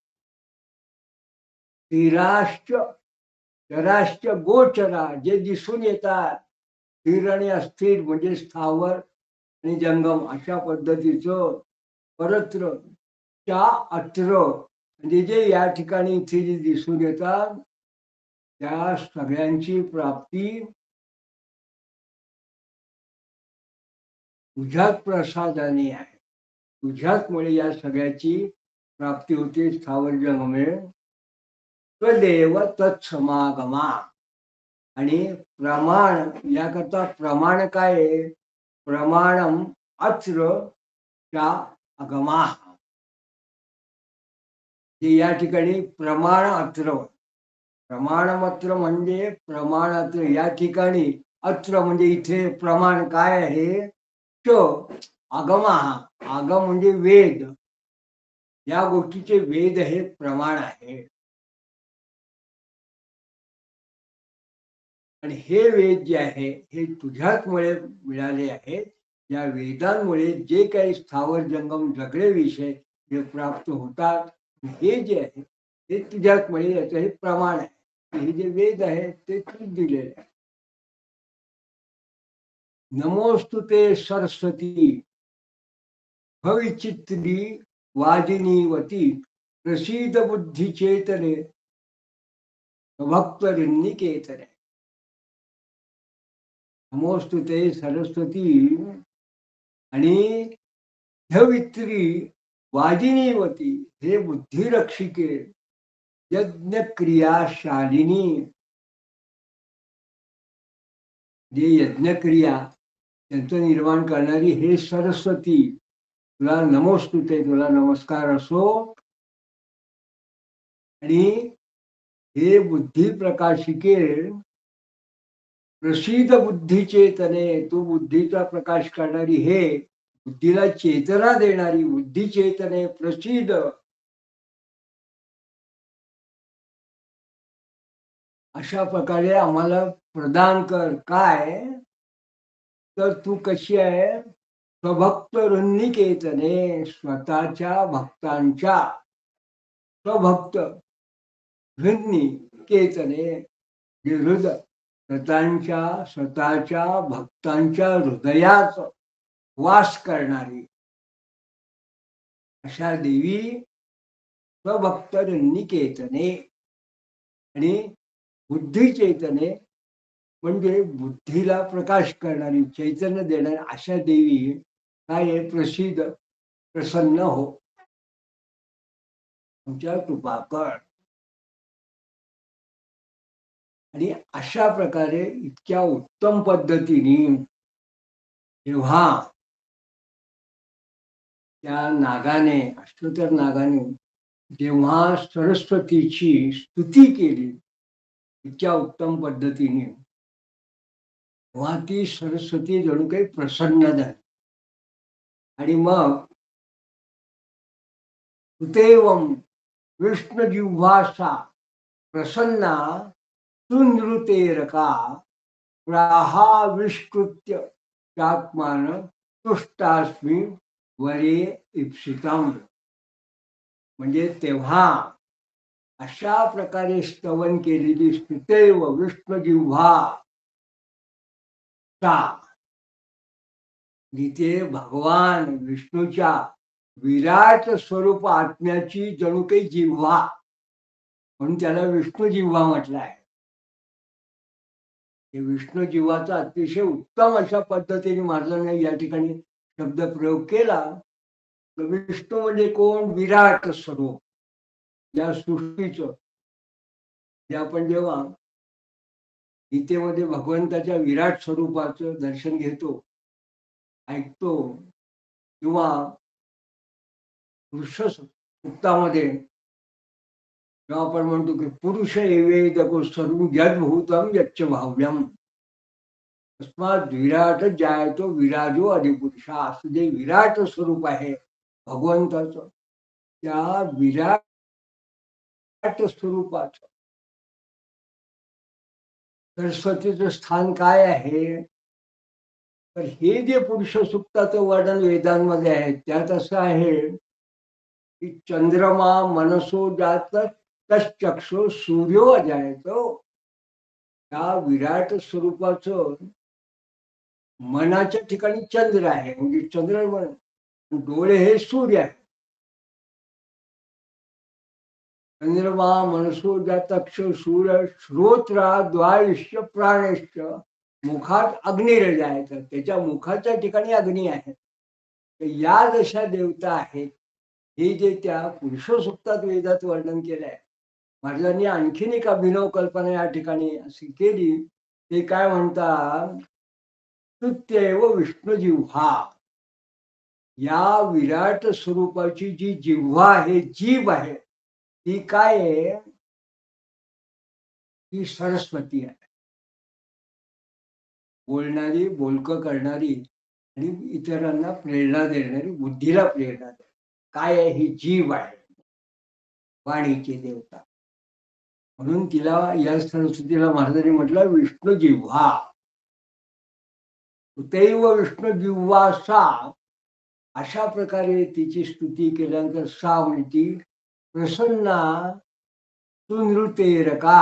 स्थिराश्च चराश्च गोचरा जे दिसून येतात, स्थिर आणि अस्थिर म्हणजे स्थावर आणि जंगम अशा पद्धतीचं, परत्र च्या अत्र म्हणजे जे या ठिकाणी इथे जे दिसून येतात त्या सगळ्यांची प्राप्ती तुझ्याच प्रसादाने आहे. तुझ्याच मुळे या सगळ्याची प्राप्ती होते स्थावर जंगमे. त्वदेव तत्समागमा. आणि प्रमाण याकरता प्रमाण काय आहे? प्रमाणम अत्र च्या अगमा. हे या ठिकाणी प्रमाण अत्र, प्रमाणमत्र म्हणजे प्रमाणात्र या ठिकाणी, अत्र म्हणजे इथे प्रमाण काय आहे? च आगमा. आगम म्हणजे वेद. या गोष्टीचे वेद हे प्रमाण आहे. आणि हे वेद जे आहे हे तुझ्याच मुळे मिळाले आहेत. या वेदांमुळे जे काही स्थावर जंगम सगळे विषय जे प्राप्त होतात, हे जे आहे ते तुझ्याच मुळे याचं हे प्रमाण आहे. हे जे वेद आहे ते तूच दिलेले आहे. नमोस्तुते सरस्वती भविचित्री वाजिनीवती प्रसीद बुद्धी चेतने भक्त निकेतने. नमोस्तुते सरस्वती आणि धवित्री वाजिनीवती हे बुद्धिरक्षिके यज्ञ क्रियाशालिनी. जे यज्ञक्रिया त्यांचं निर्माण करणारी हे सरस्वती, तुला नमोस्तुते, तुला नमस्कार असो. आणि हे बुद्धी प्रकाशिके प्रसिद्ध बुद्धी चेतने, तू बुद्धीचा प्रकाश करणारी, हे बुद्धीला चेतना देणारी बुद्धी चेतने प्रसिद्ध. अशा प्रकारे आम्हाला प्रदान कर. काय तर तू कशी आहे? स्वभक्त ऋन्निकेतने, स्वतःच्या भक्तांच्या, स्वभक्त ऋन्निकेतने हृदय, स्वतःच्या भक्तांच्या हृदयात वास करणारी अशा देवी स्वभक्त ऋन्निकेतने. आणि बुद्धी चैतन्य म्हणजे बुद्धीला प्रकाश करणारी, चैतन्य देणारी अशा देवी काय आहे? प्रसिद्ध, प्रसन्न हो, तुमच्या कृपा कर. आणि अशा प्रकारे इतक्या उत्तम पद्धतीने जेव्हा त्या नागाने, अष्टोत्तर नागाने जेव्हा सरस्वतीची स्तुती केली इतक्या उत्तम पद्धतीने, तेव्हा ती सरस्वती जणू काही प्रसन्न झाली. आणि मग सुतेवम विष्णुजिह्वासा प्रसन्ना सुनृतेरका प्राहाविष्कृत्य चात्मान तुष्टास्मी वरे इप्सितम. म्हणजे तेव्हा अशा प्रकारे स्तवन केलेली स्तुतेव विष्णुजिह्वा सा, जिथे भगवान विष्णूच्या विराट स्वरूप आत्म्याची जणू काही जिव्हा, म्हणून त्याला विष्णू जिव्हा म्हटलं आहे. हे विष्णू जिव्हाचा अतिशय उत्तम अशा पद्धतीने महाराजांनी या ठिकाणी शब्द प्रयोग केला. विष्णू म्हणजे कोण? विराट स्वरूप या सृष्टीचं. जे आपण जेव्हा गीतेमध्ये भगवंताच्या विराट स्वरूपाचं दर्शन घेतो, ऐकतो, किंवा पुरुष सूक्तामध्ये जेव्हा आपण म्हणतो की पुरुष एवेदको सर्व यद्भूतम यच्च भाव्यम, तस्मात विराट जायतो विराजो अधिपुरुषा, असं जे विराट स्वरूप आहे भगवंताचं, त्या विराट स्वरूपाचं सरस्वतीचं स्थान काय आहे? तर हे जे पुरुष सुक्ताचं वर्णन वेदांमध्ये आहे त्यात असं आहे की चंद्रमा मनसो जात तश्चक्षु सूर्यो अजायतो. त्या विराट स्वरूपाचं मनाच्या ठिकाणी चंद्र आहे, म्हणजे चंद्रमन. डोळे हे सूर्य आहे. चंद्रमा मनसो जातक्ष सूर्य श्रोत्रा द्वायुष्य प्राणेश्च मुखात अग्निरजायचं, त्याच्या मुखाच्या ठिकाणी अग्नी आहे. तर या जशा देवता आहेत हे जे त्या पुरुष सुक्तात वेदात वर्णन केलंय, महाराजांनी आणखीन एक अभिनव कल्पना या ठिकाणी अशी केली. ते काय म्हणतात, स्तुत्येव विष्णू जिव्हा. या विराट स्वरूपाची जी जिव्हा आहे, जीभ आहे, ती काय आहे? ती सरस्वती आहे. बोलणारी, बोलकं करणारी आणि इतरांना प्रेरणा देणारी, बुद्धीला प्रेरणा देणारी काय आहे? ही जीव आहे, वाणीची देवता. म्हणून तिला, या सरस्वतीला महाराजांनी म्हटलं विष्णू जिव्हा. तैव विष्णू जिव्हा सा. अशा प्रकारे तिची स्तुती केल्यानंतर सा म्हणती प्रसन्ना सुनृतेरका.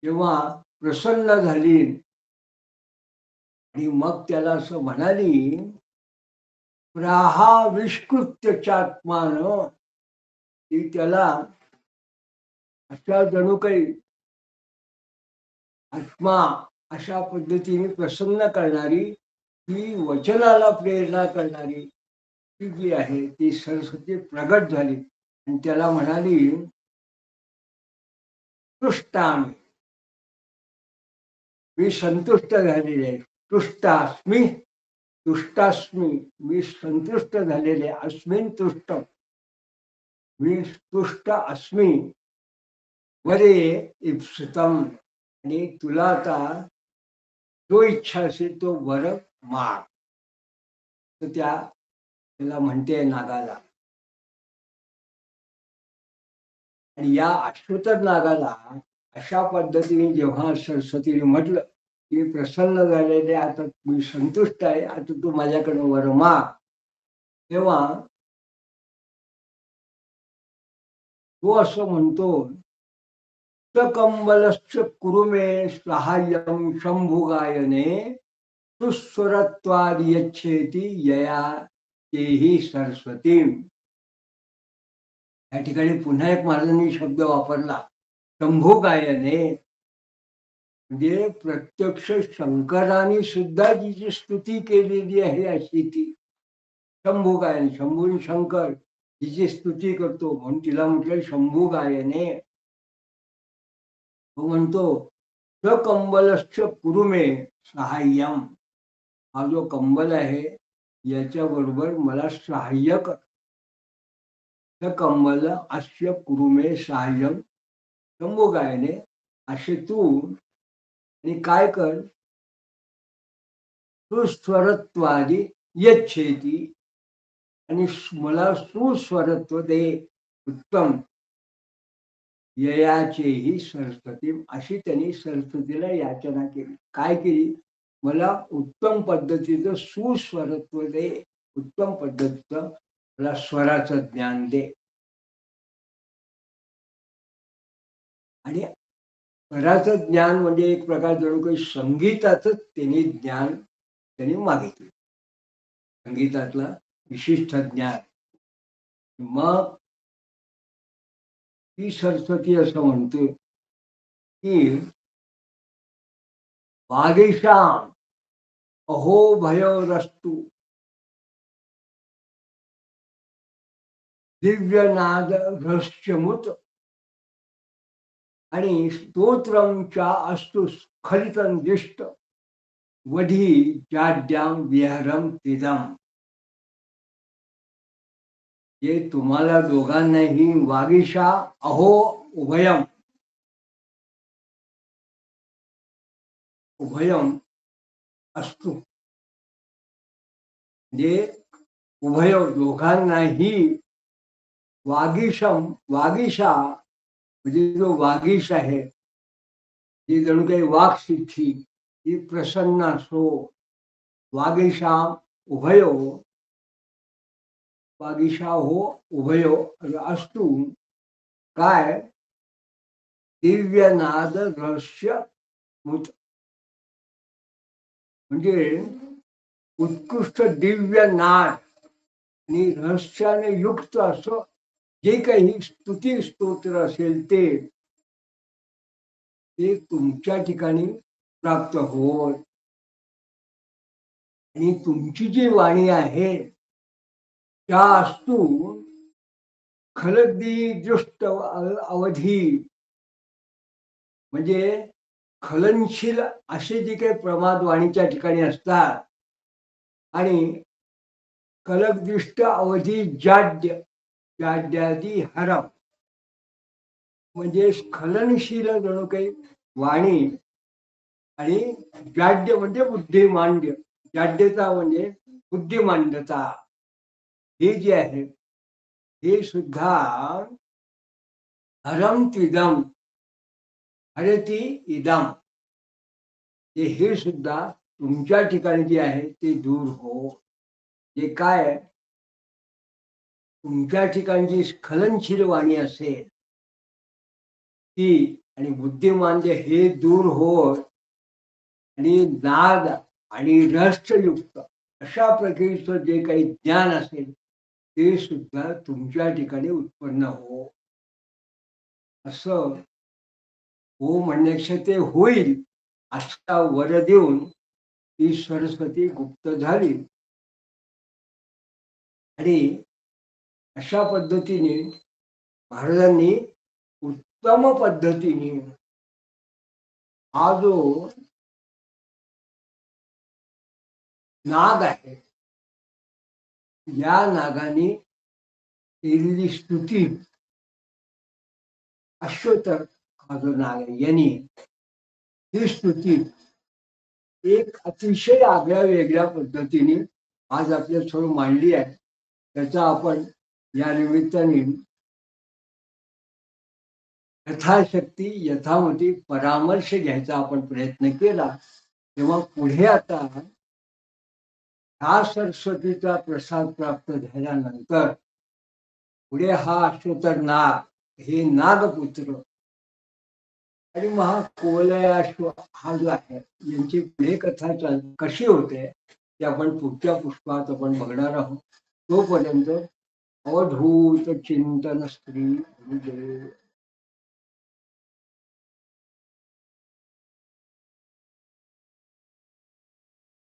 जेव्हा प्रसन्न झाली आणि मग त्याला असं म्हणाली प्राहा विष्कृत्य चात्मान, ती त्याला अशा जणू काही आत्मा अशा पद्धतीने प्रसन्न करणारी, ती वचनाला प्रेरणा करणारी ती जी आहे ती सरस्वती प्रगट झाली आणि त्याला म्हणाली तुष्टामी, मी संतुष्ट झालेले आहे. तुष्टास्मी, तुष्टास्मी, मी संतुष्ट झालेले. अस्मिन तुष्ट, मी तुष्ट अस्मी. वरे इप्सितम, आणि तुला आता जो इच्छा असेल तो वर माग. तर त्याला म्हणते नागाला. आणि या अश्वतर नागाला अशा पद्धतीने जेव्हा सरस्वतीने म्हटलं की प्रसन्न झालेले, आता मी संतुष्ट आहे, आता तू माझ्याकडे वर माग, तेव्हा तो असं म्हणतो कंबलश्च कुरुमे सहाय्यम शंभुगायने सुस्वरत्वाद यच्छेती यया तेही सरस्वती. या ठिकाणी पुन्हा एक महाराजांनी शब्द वापरला शंभुगायने, म्हणजे प्रत्यक्ष शंकराने सुद्धा जिची स्तुती केलेली आहे अशी ती शंभुगायन. शंभू शंकर जिची स्तुती करतो म्हणून तिला म्हटलं शंभुगायने. तो म्हणतो कंबलश्च कुरुमे सहाय्यम, हा जो कंबल आहे याच्याबरोबर मला सहाय्य कर. कंबल अस्य कुरुमे सहाय्यम शंभुगायने, असे तू आणि काय कर, सुस्वरत्वादी यच्छेती, आणि मला सुस्वरत्व दे, उत्तम. ययाचेही सरस्वती, अशी त्यांनी सरस्वतीला याचना केली. काय केली? मला उत्तम पद्धतीचं सुस्वरत्व दे, उत्तम पद्धतीचं मला स्वराचं ज्ञान दे. आणि स्वराचं ज्ञान म्हणजे एक प्रकार जणू काही संगीताचं त्यांनी ज्ञान त्यांनी मागितलं, संगीतातलं विशिष्ट ज्ञान. मग ती सरस्वती असं म्हणते की वागीशाम अहो भयोरस्तु दिव्यनाद रहस्यमुत, आणि स्तोत्रंच्या अस्तु स्खलितं दिष्ट वधी जाड्याम विहरम तिदम. जे तुम्हाला दोघांनाही वागीशा अहो उभयम, उभयम असतो, म्हणजे उभय दोघांनाही वागीशा म्हणजे जो वागीश आहे, जी जणू काही वाक सिद्धी ही प्रसन्न असो. वागीशा उभयो वागीशा हो उभयो असतो काय दिव्य नाद रहस्य मूत, म्हणजे उत्कृष्ट दिव्य नाद आणि रहस्याने युक्त असं जे काही स्तुती स्तोत्र असेल ते तुमच्या ठिकाणी प्राप्त होत. आणि तुमची जी वाणी आहे त्या अस्तू खलदी दृष्ट अवधी, म्हणजे खलनशील असे जे काही प्रमाद वाणीच्या ठिकाणी असतात आणि कलगदृष्ट अवधी जाड्यादी हरम, म्हणजे स्खलनशील जणू काही वाणी आणि जाड्य म्हणजे बुद्धिमांड्य, जाड्यता म्हणजे बुद्धिमांडता, हे जे आहे हे सुद्धा हरम त्विदम हरती इदम, हे सुद्धा तुमच्या ठिकाणी जे आहे ते दूर हो. जे काय तुमच्या ठिकाणी जी स्खलनशील वाणी असेल ती आणि बुद्धिमान जे हे दूर होत आणि नाद आणि रहस्ययुक्त अशा प्रकारचं जे काही ज्ञान असेल ते सुद्धा तुमच्या ठिकाणी उत्पन्न हो. असं हो म्हणण्यापेक्षा ते होईल असा वर देऊन ती सरस्वती गुप्त झाली. आणि अशा पद्धतीने महाराजांनी उत्तम पद्धतीने हा जो नाग आहे या नागाने केलेली स्तुती, अश्वतर हा जो नाग आहे यांनी ही स्तुती एक अतिशय आगळ्या वेगळ्या पद्धतीने आज आपल्या समोर मांडली आहे. त्याचा आपण या निमित्ताने यथाशक्ती यथामती परामर्श घ्यायचा आपण प्रयत्न केला. तेव्हा पुढे आता हा सरस्वतीचा प्रसाद प्राप्त झाल्यानंतर पुढे हा अश्वतर नाग, हे नागपुत्र आणि महा कोवलयाश्व हा जो आहे यांची पुढे कथा कशी होते ते आपण पुढच्या पुष्पात आपण बघणार आहोत. तोपर्यंत अवधूत चिंतन स्त्री